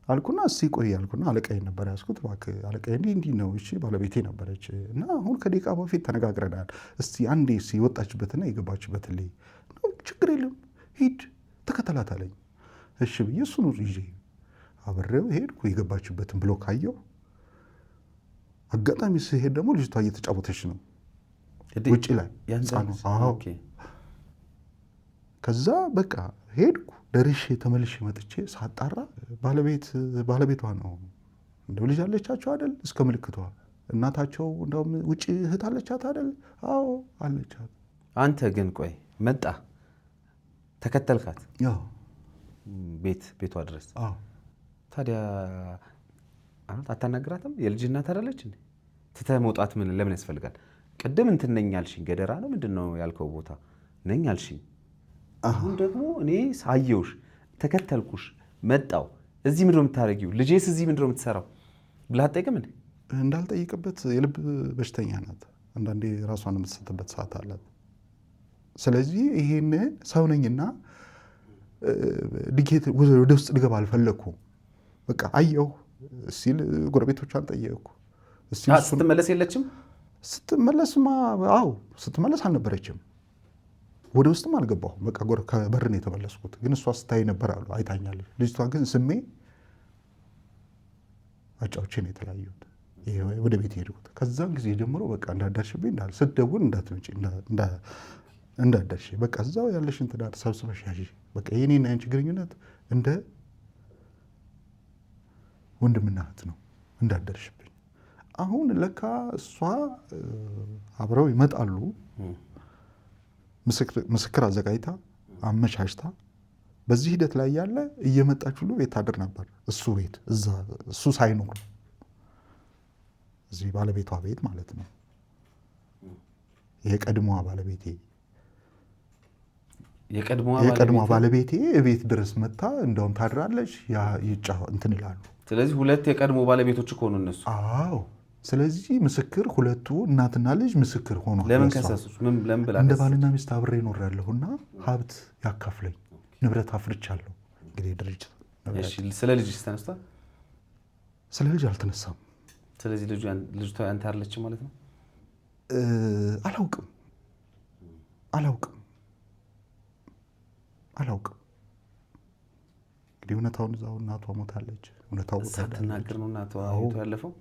አልኩና እስኪ ቆይ አልኩና አለቃዬ ነበር ያዝኩት። እባክህ አለቃዬ እንዲህ ነው። እሺ ባለቤቴ ነበረች እና አሁን ከደቂቃ በፊት ተነጋግረናል። እስቲ አንዴ የወጣችበትና የገባችበት ላይ ችግር የለም ሂድ ተከተላት አለኝ። እሺ ብዬ እሱን ይዤ አብሬው ሄድኩ። የገባችበትን ብሎ ካየው አጋጣሚ ስሄድ ደግሞ ልጅቷ እየተጫወተች ነው ውጭ ላይ። ከዛ በቃ ሄድኩ። ደርሼ ተመልሼ መጥቼ ሳጣራ ባለቤቷ ነው። እንደው ልጅ አለቻቸው አይደል? እስከ ምልክቷ እናታቸው እንደውም ውጭ እህት አለቻት አይደል? አዎ አለቻት። አንተ ግን ቆይ መጣ ተከተልካት ቤቷ ድረስ? ታዲያ አታናግራትም? የልጅ እናት አይደለች እንዴ? ትተህ መውጣት ለምን ያስፈልጋል? ቅድም እንትን ነኝ አልሽኝ፣ ገደራ ነው ምንድን ነው ያልከው ቦታ ነኝ አልሽኝ። አሁን ደግሞ እኔ ሳየውሽ ተከተልኩሽ መጣው። እዚህ ምንድን ነው የምታደርጊው? ልጄስ እዚህ ምንድን ነው የምትሰራው ብለህ አትጠይቅም እንዴ? እንዳልጠይቅበት የልብ በሽተኛ ናት። አንዳንዴ ራሷን የምትሰጥበት ሰዓት አላት። ስለዚህ ይሄን ሰው ነኝና ድጌት ወደ ውስጥ ልገባ አልፈለግኩም። በቃ አየሁ ሲል ጎረቤቶቿን ጠየቅኩ። ስትመለስ የለችም። ስትመለስማ አዎ ስትመለስ አልነበረችም። ወደ ውስጥም አልገባሁም። በቃ ከበር ነው የተመለስኩት። ግን እሷ ስታይ ነበር አሉ አይታኛለች። ልጅቷ ግን ስሜ አጫውቼ ነው የተለያዩት። ወደ ቤት ሄድኩት። ከዛን ጊዜ ጀምሮ በቃ እንዳዳርሽብኝ ስትደውል እንዳትመጪ እንዳዳርሽ በቃ እዛው ያለሽን ትዳር ሰብስበሽ ያዥ። በቃ የኔና ያንቺ ግንኙነት እንደ ወንድምና እህት ነው እንዳዳርሽብኝ። አሁን ለካ እሷ አብረው ይመጣሉ። ምስክር አዘጋጅታ አመቻችታ በዚህ ሂደት ላይ ያለ እየመጣች ሁሉ ቤት ታድር ነበር። እሱ ቤት እሱ ሳይኖር እዚህ ባለቤቷ ቤት ማለት ነው። የቀድሞዋ ባለቤቴ ቤት ድረስ መጣ። እንደውም ታድራለች እንትን ይላሉ። ስለዚህ ሁለት የቀድሞ ባለቤቶች እኮ ነው እነሱ። አዎ። ስለዚህ ምስክር ሁለቱ እናትና ልጅ ምስክር ሆኗል። ለምን ከሰሱት? ለምን ብላ እንደ ባልና ሚስት አብሬ እኖራለሁና ሀብት ያካፍለኝ ንብረት አፍርቻለሁ። እንግዲህ ድርጅት ስለ ልጅ ተነስቷል። ስለ ልጅ አልተነሳም። ስለዚህ ልጅቷ ያንተ አይደለችም ማለት ነው። አላውቅም። እንግዲህ እውነታውን እዛው እናቷ ሞታለች። እውነታው ሳትናገር ነው እናቷ ያለፈው።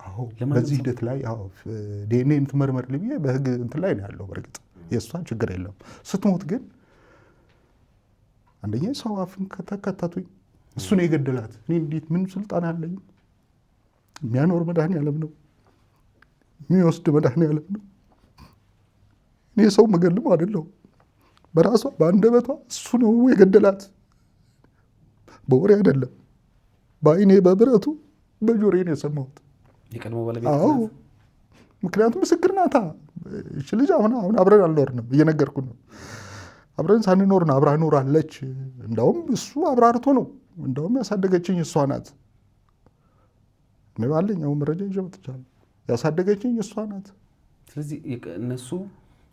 በዚህ ሂደት ላይ ዲኤንኤ ትመርመር ልብዬ በህግ እንትን ላይ ነው ያለው። በእርግጥ የእሷን ችግር የለም። ስትሞት ግን አንደኛ ሰው አፍን ከተከተቱኝ እሱ ነው የገደላት። እኔ እንዴት ምን ስልጣን አለኝ? የሚያኖር መድኃኒዓለም ነው፣ የሚወስድ መድኃኒዓለም ነው። እኔ ሰው መገልም አይደለሁም። በራሷ በአንደበቷ እሱ ነው የገደላት። በወሬ አይደለም፣ በአይኔ በብረቱ በጆሮዬ ነው የሰማሁት። የቀድሞ ባለቤት። አዎ፣ ምክንያቱም ምስክር ናታ። እቺ ልጅ አሁን አብረን አልኖርንም፣ እየነገርኩ ነው። አብረን ሳንኖር ነው አብራ ኖራለች። እንዳውም እሱ አብራርቶ ነው እንዳውም ያሳደገችኝ እሷ ናት። እኔ ባለኝ አሁን መረጃ ይዤ መጥቻለሁ። ያሳደገችኝ እሷ ናት። ስለዚህ እነሱ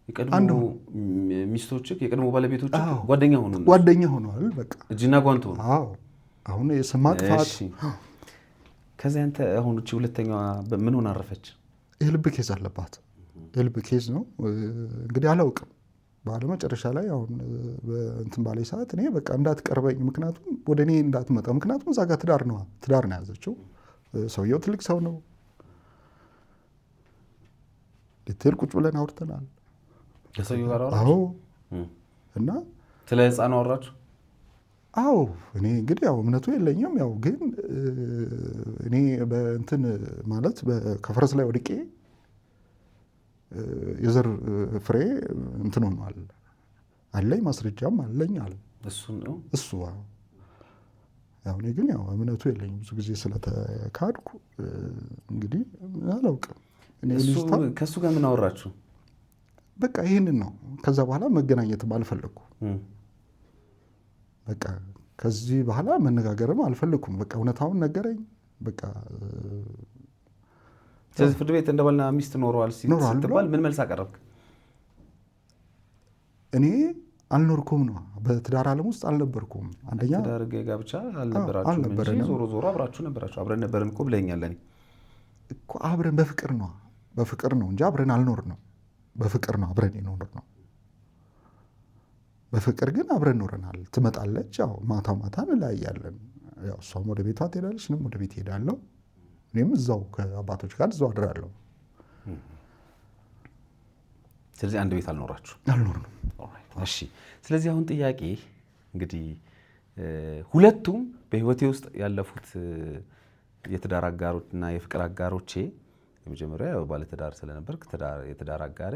የቀድሞ ሚስቶች የቀድሞ ባለቤቶች ጓደኛ ሆነዋል። በቃ እጅና ጓንት ሆኑ። አዎ። አሁን የስም ማጥፋት። ከዚያ አንተ አሁን እቺ ሁለተኛዋ ምን ሆነ አረፈች? የልብ ኬዝ አለባት። የልብ ኬዝ ነው እንግዲህ አላውቅም። ባለመጨረሻ ላይ አሁን እንትን ባለኝ ሰዓት እኔ በቃ እንዳትቀርበኝ፣ ምክንያቱም ወደ እኔ እንዳትመጣ፣ ምክንያቱም እዛ ጋር ትዳር ነው ያዘችው። ሰውየው ትልቅ ሰው ነው። ዲቴል ቁጭ ብለን አውርተናል። ከሰውየው ጋር አዎ። እና ስለ ህፃን አወራችሁ? አዎ። እኔ እንግዲህ ያው እምነቱ የለኝም። ያው ግን እኔ በእንትን ማለት ከፈረስ ላይ ወድቄ የዘር ፍሬ እንትን ሆኗል አለኝ፣ ማስረጃም አለኝ አለ። እሱ ያው እኔ ግን ያው እምነቱ የለኝም። ብዙ ጊዜ ስለተካድኩ እንግዲህ አላውቅም። ከእሱ ጋር ምን አወራችሁ? በቃ ይህንን ነው። ከዛ በኋላ መገናኘትም አልፈለግኩ። በቃ ከዚህ በኋላ መነጋገርም አልፈለግኩም። በቃ እውነታውን ነገረኝ። በቃ ስለዚህ ፍርድ ቤት እንደ ባልና ሚስት ኖረዋል ስትባል ምን መልስ አቀረብክ? እኔ አልኖርኩም ነው፣ በትዳር ዓለም ውስጥ አልነበርኩም። አንደኛ ትዳር ጋብቻ አልነበራችሁም እንጂ ዞሮ ዞሮ አብራችሁ ነበራችሁ። አብረን ነበርን እኮ ብለኸኛል። እኔ እኮ አብረን በፍቅር ነው እንጂ አብረን አልኖርንም። በፍቅር ነው አብረን የኖር ነው። በፍቅር ግን አብረን ኖረናል። ትመጣለች፣ ያው ማታ እንለያያለን። ያው እሷም ወደ ቤቷ ትሄዳለች፣ እኔም ወደ ቤት እሄዳለሁ። እኔም እዛው ከአባቶች ጋር እዛው አድራለሁ። ስለዚህ አንድ ቤት አልኖርንም። እሺ። ስለዚህ አሁን ጥያቄ እንግዲህ ሁለቱም በህይወቴ ውስጥ ያለፉት የትዳር አጋሮችና የፍቅር አጋሮቼ፣ የመጀመሪያው ባለትዳር ስለነበርክ የትዳር አጋሬ፣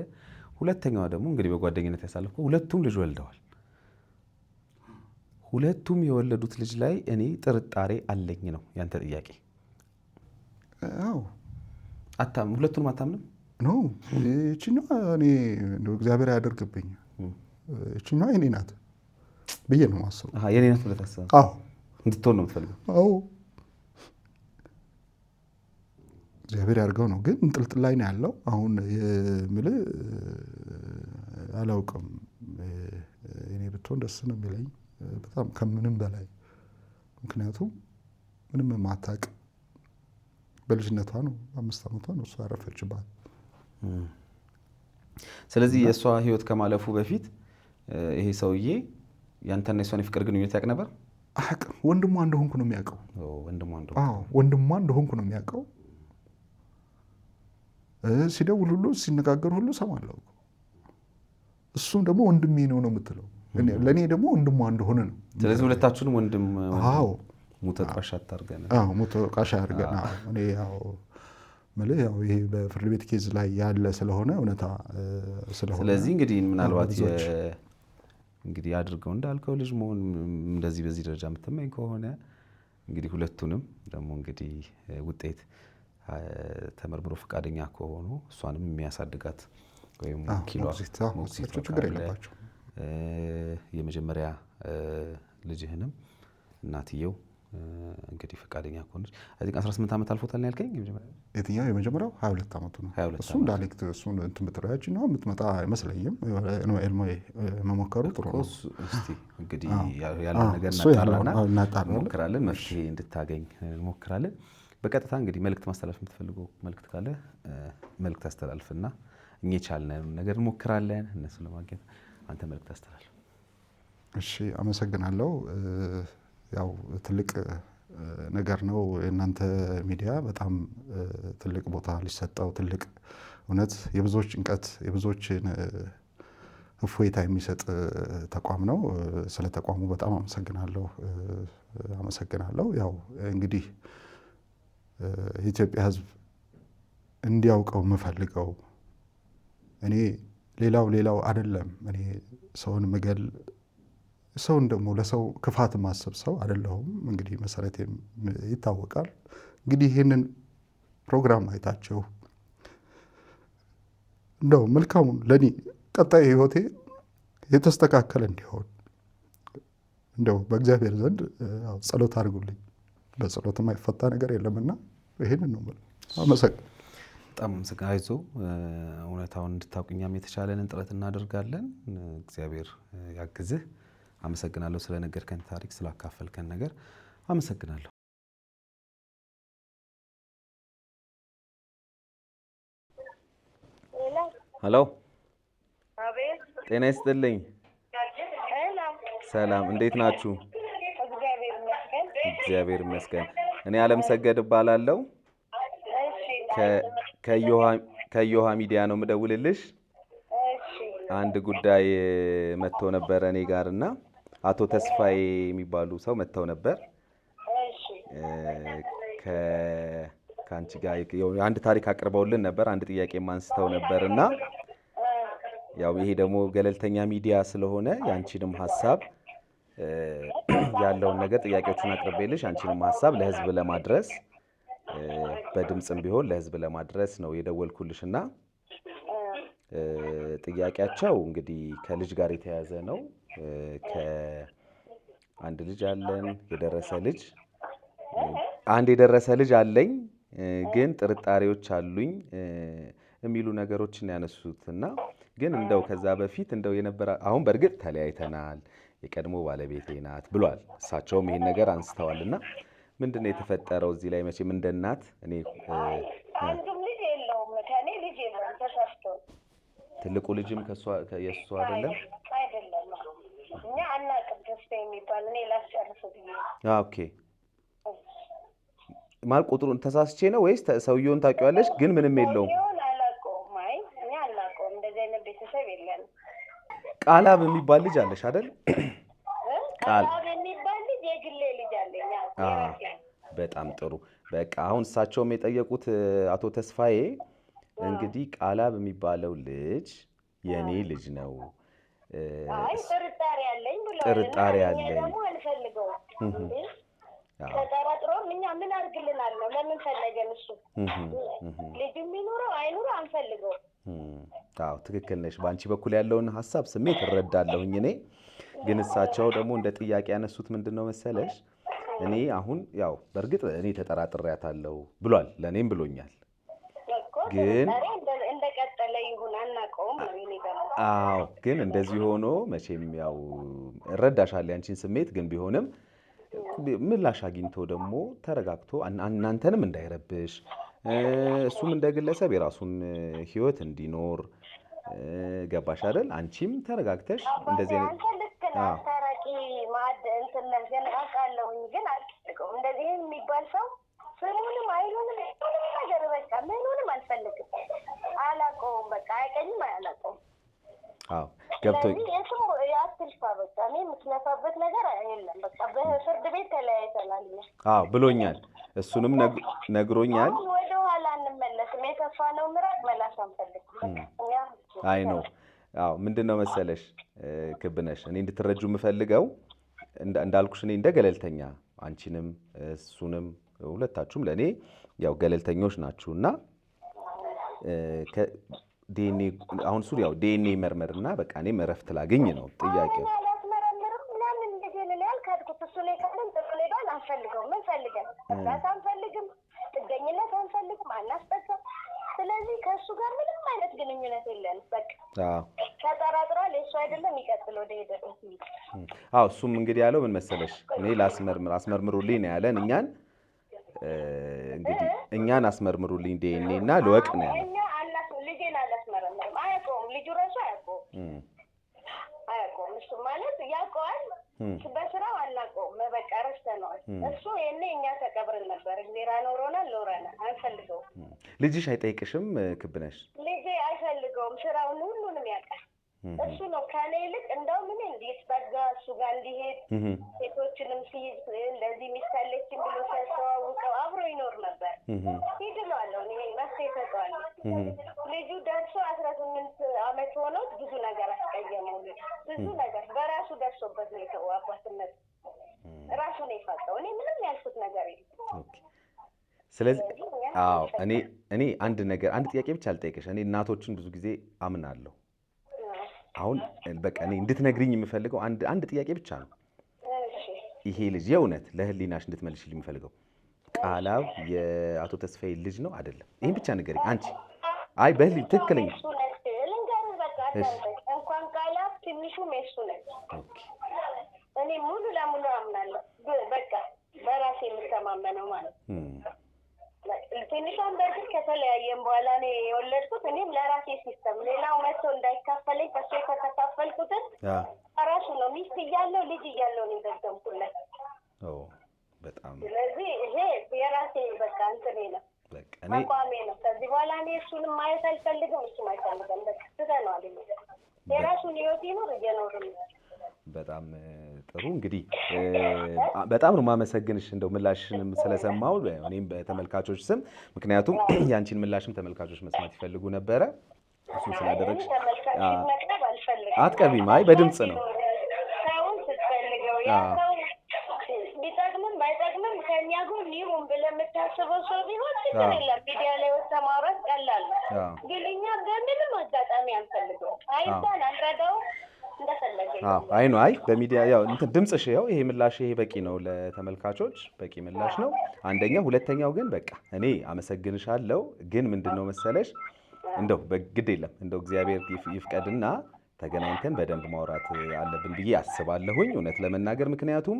ሁለተኛዋ ደግሞ እንግዲህ በጓደኝነት ያሳለፍኩ፣ ሁለቱም ልጅ ወልደዋል። ሁለቱም የወለዱት ልጅ ላይ እኔ ጥርጣሬ አለኝ ነው ያንተ ጥያቄ? አዎ። ሁለቱንም አታምንም? ኖ እችኛዋ እኔ እግዚአብሔር ያደርግብኝ፣ እችኛዋ የኔ ናት ብዬ ነው የማስበው። የኔ ናት ብለህ ታስባለህ? አዎ። እንድትሆን ነው የምትፈልገው? አዎ። እግዚአብሔር ያድርገው ነው። ግን እንጥልጥል ላይ ነው ያለው። አሁን የምልህ አላውቅም። እኔ ብትሆን ደስ ነው የሚለኝ በጣም ከምንም በላይ። ምክንያቱም ምንም የማታውቅ በልጅነቷ ነው 5 ዓመቷ ነው እሷ ያረፈችባት። ስለዚህ የእሷ ህይወት ከማለፉ በፊት ይሄ ሰውዬ ያንተና የሷን የፍቅር ግንኙነት ያውቅ ነበር? አያውቅም። ወንድሟ እንደሆንኩ ነው የሚያውቀው። ወንድሟ እንደሆንኩ ነው የሚያውቀው። ሲደውል ሁሉ ሲነጋገር ሁሉ ሰማለሁ። እሱም ደግሞ ወንድሜ ነው የምትለው፣ ለእኔ ደግሞ ወንድሟ እንደሆነ ነው። ስለዚህ ሁለታችሁንም ወንድም ሙቶ ቃሻ አድርገን ሙቶ ቃሻ አድርገን እኔ ያው ይሄ በፍርድ ቤት ኬዝ ላይ ያለ ስለሆነ እውነታ ስለሆነ ስለዚህ እንግዲህ ምናልባት እንግዲህ አድርገው እንዳልከው ልጅ መሆን እንደዚህ በዚህ ደረጃ የምትመኝ ከሆነ እንግዲህ ሁለቱንም ደግሞ እንግዲህ ውጤት ተመርምሮ ፈቃደኛ ከሆኑ እሷንም የሚያሳድጋት ወይም ኪሎ ችግር የለባቸው የመጀመሪያ ልጅህንም እናትየው እንግዲህ ፈቃደኛ ከሆነች አይ ቲንክ 18 ዓመት አልፎታል ነው ያልከኝ? የትኛው የመጀመሪያው 22 ዓመቱ ነው። እሱ ዳይሬክት እሱን እንትን ብትረያች ነው የምትመጣ አይመስለኝም። መሞከሩ ጥሩ ነው። እስቲ እንግዲህ ያለው ነገር እናጣራለን፣ መፍትሄ እንድታገኝ እንሞክራለን። በቀጥታ እንግዲህ መልእክት ማስተላለፍ የምትፈልገው መልእክት ካለ መልእክት አስተላልፍና እኛ የቻልነውን ነገር እንሞክራለን እነሱ ለማግኘት። አንተ መልእክት አስተላልፍ። እሺ፣ አመሰግናለሁ። ያው ትልቅ ነገር ነው የእናንተ ሚዲያ፣ በጣም ትልቅ ቦታ ሊሰጠው ትልቅ እውነት የብዙዎች ጭንቀት የብዙዎችን እፎይታ የሚሰጥ ተቋም ነው። ስለ ተቋሙ በጣም አመሰግናለሁ። ያው እንግዲህ የኢትዮጵያ ሕዝብ እንዲያውቀው የምፈልገው እኔ ሌላው አይደለም። እኔ ሰውን ምገል ሰውን ደግሞ ለሰው ክፋት ማሰብ ሰው አይደለሁም። እንግዲህ መሰረቴ ይታወቃል። እንግዲህ ይህንን ፕሮግራም አይታችሁ እንደው መልካሙን ለኔ ቀጣይ ህይወቴ የተስተካከለ እንዲሆን እንደው በእግዚአብሔር ዘንድ ጸሎት አድርጉልኝ። በጸሎት የማይፈታ ነገር የለምና ይሄንን ነው ማለት። አመሰግናለሁ። በጣም አይዞህ። እውነታውን እንድታውቁኛም የተቻለንን ጥረት እናደርጋለን። እግዚአብሔር ያግዝህ። አመሰግናለሁ ስለነገርከን ታሪክ፣ ስላካፈልከን ነገር አመሰግናለሁ። ሄሎ፣ አቤት። ጤና ይስጥልኝ። ሰላም፣ እንዴት ናችሁ? እግዚአብሔር ይመስገን። እኔ አለምሰገድ እባላለሁ። ከዮሃ ሚዲያ ነው የምደውልልሽ። አንድ ጉዳይ መጥቶ ነበረ እኔ ጋር እና አቶ ተስፋዬ የሚባሉ ሰው መጥተው ነበር። ከአንቺ ጋር አንድ ታሪክ አቅርበውልን ነበር። አንድ ጥያቄም አንስተው ነበር እና ያው ይሄ ደግሞ ገለልተኛ ሚዲያ ስለሆነ የአንቺንም ሀሳብ ያለውን ነገር ጥያቄዎቹን አቅርቤልሽ አንቺንም ሀሳብ ለህዝብ ለማድረስ በድምጽም ቢሆን ለህዝብ ለማድረስ ነው የደወልኩልሽና ጥያቄያቸው እንግዲህ ከልጅ ጋር የተያያዘ ነው። ከአንድ ልጅ አለን የደረሰ ልጅ አንድ የደረሰ ልጅ አለኝ ግን ጥርጣሬዎች አሉኝ የሚሉ ነገሮችን ያነሱትና ግን እንደው ከዛ በፊት እንደው የነበረ አሁን በእርግጥ ተለያይተናል የቀድሞ ባለቤቴ ናት ብሏል። እሳቸውም ይሄን ነገር አንስተዋልና ምንድነው የተፈጠረው እዚህ ላይ? መቼም እንደ እናት እኔ አንዱም ልጅ የለውም ከኔ ልጅ የለውም ተሳስቶ ትልቁ ልጅም የእሱ አይደለም። እኛ አናውቅም። ተስፋ የሚባል እኔ ላስጨርሰው ብዬ ኦኬ። ማለት ቁጥሩን ተሳስቼ ነው ወይስ ሰውየውን ታውቂዋለሽ ግን ምንም የለውም? አላውቀውም። አይ እኔ አላውቀውም። እንደዚህ አይነት ቤተሰብ የለንም። ቃላብ የሚባል ልጅ አለሽ አይደል? ቃላብ የሚባል ልጅ የግሌ ልጅ አለኝ። በጣም ጥሩ። በቃ አሁን እሳቸውም የጠየቁት አቶ ተስፋዬ እንግዲህ ቃላብ የሚባለው ልጅ የኔ ልጅ ነው። አይ ጥርጣሬ አለኝ ብሏል። ጥርጣሬ አለኝ ደግሞ አልፈልገውም። ተጠራጥሮም እኛ ምን አድርግልናል ነው ለምን ፈለገን? እሱ ልጅ የሚኖረው አይኑረው አንፈልገው። አዎ ትክክል ነሽ። በአንቺ በኩል ያለውን ሀሳብ ስሜት እረዳለሁኝ። እኔ ግን እሳቸው ደግሞ እንደ ጥያቄ ያነሱት ምንድን ነው መሰለሽ? እኔ አሁን ያው በእርግጥ እኔ ተጠራጥሬያታለሁ ብሏል፣ ለእኔም ብሎኛል። ግን እንደቀጠለ ይሁን አናውቀውም ነው እኔ ደግሞ። አዎ ግን እንደዚህ ሆኖ መቼም ያው እረዳሻለሁ ያንቺን ስሜት። ግን ቢሆንም ምላሽ አግኝቶ ደግሞ ተረጋግቶ እናንተንም እንዳይረብሽ እሱም እንደ ግለሰብ የራሱን ህይወት እንዲኖር ገባሽ አይደል? አንቺም ተረጋግተሽ እንደዚህ አንተ ልክ ነህ። ታራቂ ማዕድ እንትን ነገር አውቃለሁኝ፣ ግን አልፈልገውም። እንደዚህ የሚባል ሰው ስሙንም አይሉንም ምንም ነገር በቃ ምኑንም አልፈልግም። አላውቀውም፣ በቃ አያውቀኝም፣ አላውቀውም። አዎ ገብቶኝ እሱ ያትልፋ በቃ እኔ የምትለፋበት ነገር የለም። በቃ በፍርድ ቤት ተለያይተናል። አዎ ብሎኛል፣ እሱንም ነግሮኛል። ወደ ኋላ እንመለስም። የከፋነው ምራቅ መላስ አንፈልግም። አይ ነው። አዎ ምንድነው መሰለሽ ክብነሽ፣ እኔ እንድትረጁ የምፈልገው እንዳልኩሽ እኔ እንደ ገለልተኛ አንቺንም እሱንም ሁለታችሁም ለእኔ ያው ገለልተኞች ናችሁና ዲኤንኤ አሁን እሱ ያው ዲኤንኤ መርመርና በቃ እኔም እረፍት ላገኝ ነው ጥያቄው። አላስመረምርም ምናምን እንደዚህ ነው ያልካድኩት። እሱ ላይ ካለን ጥሩ ላይ ባል አንፈልገውም። ምን ፈልገን ራስ አንፈልግም፣ ጥገኝነት አንፈልግም፣ አናስጠቀም። ስለዚህ ከእሱ ጋር ምንም አይነት ግንኙነት የለንም። በቃ ተጠራጥሯል። የእሱ አይደለም ይቀጥል ወደ ሄደበት። አዎ እሱም እንግዲህ ያለው ምን መሰለሽ እኔ አስመርምሩልኝ ነው ያለን። እኛን አስመርምሩልኝ ዲኤንኤ እና ልወቅ ነው ያለን። ልጄን አላስመረምርም። አያውቀውም፣ ልጁ ራሱ አያውቀውም። እሱ ማለት ያውቀዋል፣ በስራው አናውቀውም። በቃ ረስተነዋል። እሱ ይሄኔ እኛ ተቀብረን ነበር። እግዚአብሔር አኖሮናል፣ ኖረናል። አንፈልገውም። ልጅሽ አይጠይቅሽም ክብነሽ? ልጄ አይፈልገውም። ስራውን ሁሉንም ያውቃል። እሱ ነው ከኔ ይልቅ እንደውም እኔ እንዲጠጋ እሱ ጋር እንዲሄድ ሴቶችንም ሲይዝ እንደዚህ ሚስታለችን ብሎ ሲያስተዋውቀው አብሮ ይኖር ነበር። ሂድ እለዋለሁ እኔ መፍትሄ እሰጠዋለሁ። ልጁ ደርሶ 18 ዓመት ሆኖት ብዙ ነገር አስቀየመው። ብዙ ነገር በራሱ ደርሶበት ነው የተወው። አባትነት ራሱ ነው የፋቀው። እኔ ምንም ያልኩት ነገር የለም። ስለዚህ አዎ እኔ አንድ ጥያቄ ብቻ አልጠይቅሽ። እኔ እናቶችን ብዙ ጊዜ አምናለሁ። አሁን በቃ እኔ እንድትነግሪኝ የምፈልገው አንድ ጥያቄ ብቻ ነው። ይሄ ልጅ የእውነት ለህሊናሽ እንድትመልሽልኝ የምፈልገው ቃላብ የአቶ ተስፋዬ ልጅ ነው አይደለም? ይሄን ብቻ ንገሪኝ አንቺ። አይ በህሊ ትክክለኛ እንኳን ቃላብ ትንሹም የሱ ነች። እኔ ሙሉ ለሙሉ አምናለሁ። በቃ በራሴ የምተማመነው ማለት ትንሿን በርግጥ ከተለያየም በኋላ እኔ የወለድኩት እኔም ለራሴ ሲስተም ሌላው መጥቶ እንዳይካፈለኝ ከሱ የተከፋፈልኩትን ራሱ ነው ሚስት እያለው ልጅ እያለው ነው የደገምኩለት። በጣም ስለዚህ ይሄ የራሴ በቃ እንትኔ ነው፣ አቋሜ ነው። ከዚህ በኋላ እኔ እሱንም ማየት አልፈልግም፣ እሱም አይፈልግም። በቃ ትተነዋል። የራሱን ህይወት ይኖር እየኖርም። በጣም ጥሩ እንግዲህ በጣም ነው የማመሰግንሽ እንደው ምላሽንም ስለሰማው እኔም በተመልካቾች ስም፣ ምክንያቱም ያንቺን ምላሽም ተመልካቾች መስማት ይፈልጉ ነበረ። እሱ ስላደረግሽ አትቀርቢም። አይ በድምጽ ነው ሰውን ስትፈልገው ያ ሰው ቢጠቅምም ባይጠቅምም ከእኛ ጎን ይሁን ብለህ የምታስበው ሰው ቢሆን ችግር የለም። ሚዲያ ላይ ወጥተህ ማውራት ቀላል ነው። ግን እኛ በምንም አጋጣሚ አንፈልገውም። አይባል አንረዳው አይ ነው። አይ በሚዲያ ያው እንትን ድምጽሽ ያው ይሄ ምላሽ ይሄ በቂ ነው፣ ለተመልካቾች በቂ ምላሽ ነው። አንደኛ፣ ሁለተኛው ግን በቃ እኔ አመሰግንሻለሁ። ግን ምንድነው መሰለሽ እንደው በግድ የለም እንደው እግዚአብሔር ይፍቀድና ተገናኝተን በደንብ ማውራት አለብን ብዬ አስባለሁኝ እውነት ለመናገር። ምክንያቱም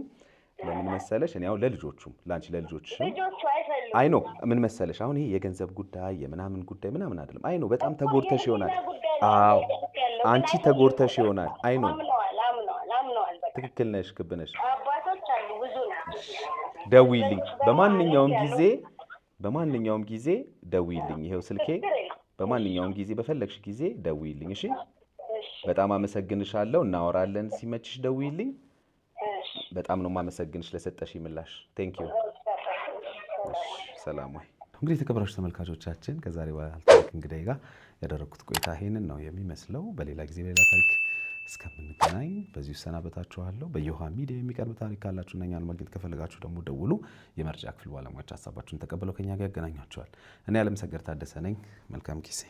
ለምን መሰለሽ እኔ አሁን ለልጆቹም ላንቺ ለልጆችሽም አይ ነው ምን መሰለሽ አሁን ይሄ የገንዘብ ጉዳይ የምናምን ጉዳይ ምናምን አይደለም። አይ ነው በጣም ተጎድተሽ ይሆናል። አዎ አንቺ ተጎድተሽ ይሆናል። አይ ነው ትክክል ነሽ፣ ክብ ነሽ። አባቶች አሉ ብዙ ናቸው። ደውይልኝ በማንኛውም ጊዜ ደውይልኝ። ይሄው ስልኬ በማንኛውም ጊዜ በፈለግሽ ጊዜ ደውይልኝ። እሺ በጣም አመሰግንሻለሁ። እናወራለን። ሲመችሽ ደውይልኝ። በጣም ነው የማመሰግንሽ ለሰጠሽ ምላሽ። ቴንክ ዩ። ሰላም ወይ። እንግዲህ የተከበራችሁ ተመልካቾቻችን ከዛሬ ባልታሪክ እንግዳይ ጋር ያደረኩት ቆይታ ይሄንን ነው የሚመስለው። በሌላ ጊዜ በሌላ ታሪክ እስከምንገናኝ በዚሁ ሰናበታችኋለሁ። በየውሃ ሚዲያ የሚቀርብ ታሪክ ካላችሁ እና እኛን ማግኘት ከፈለጋችሁ ደግሞ ደውሉ። የመረጃ ክፍል ባለሙያዎች ሀሳባችሁን ተቀብለው ከኛ ጋር ያገናኛችኋል። እኔ አለምሰገድ ታደሰ ነኝ። መልካም ጊዜ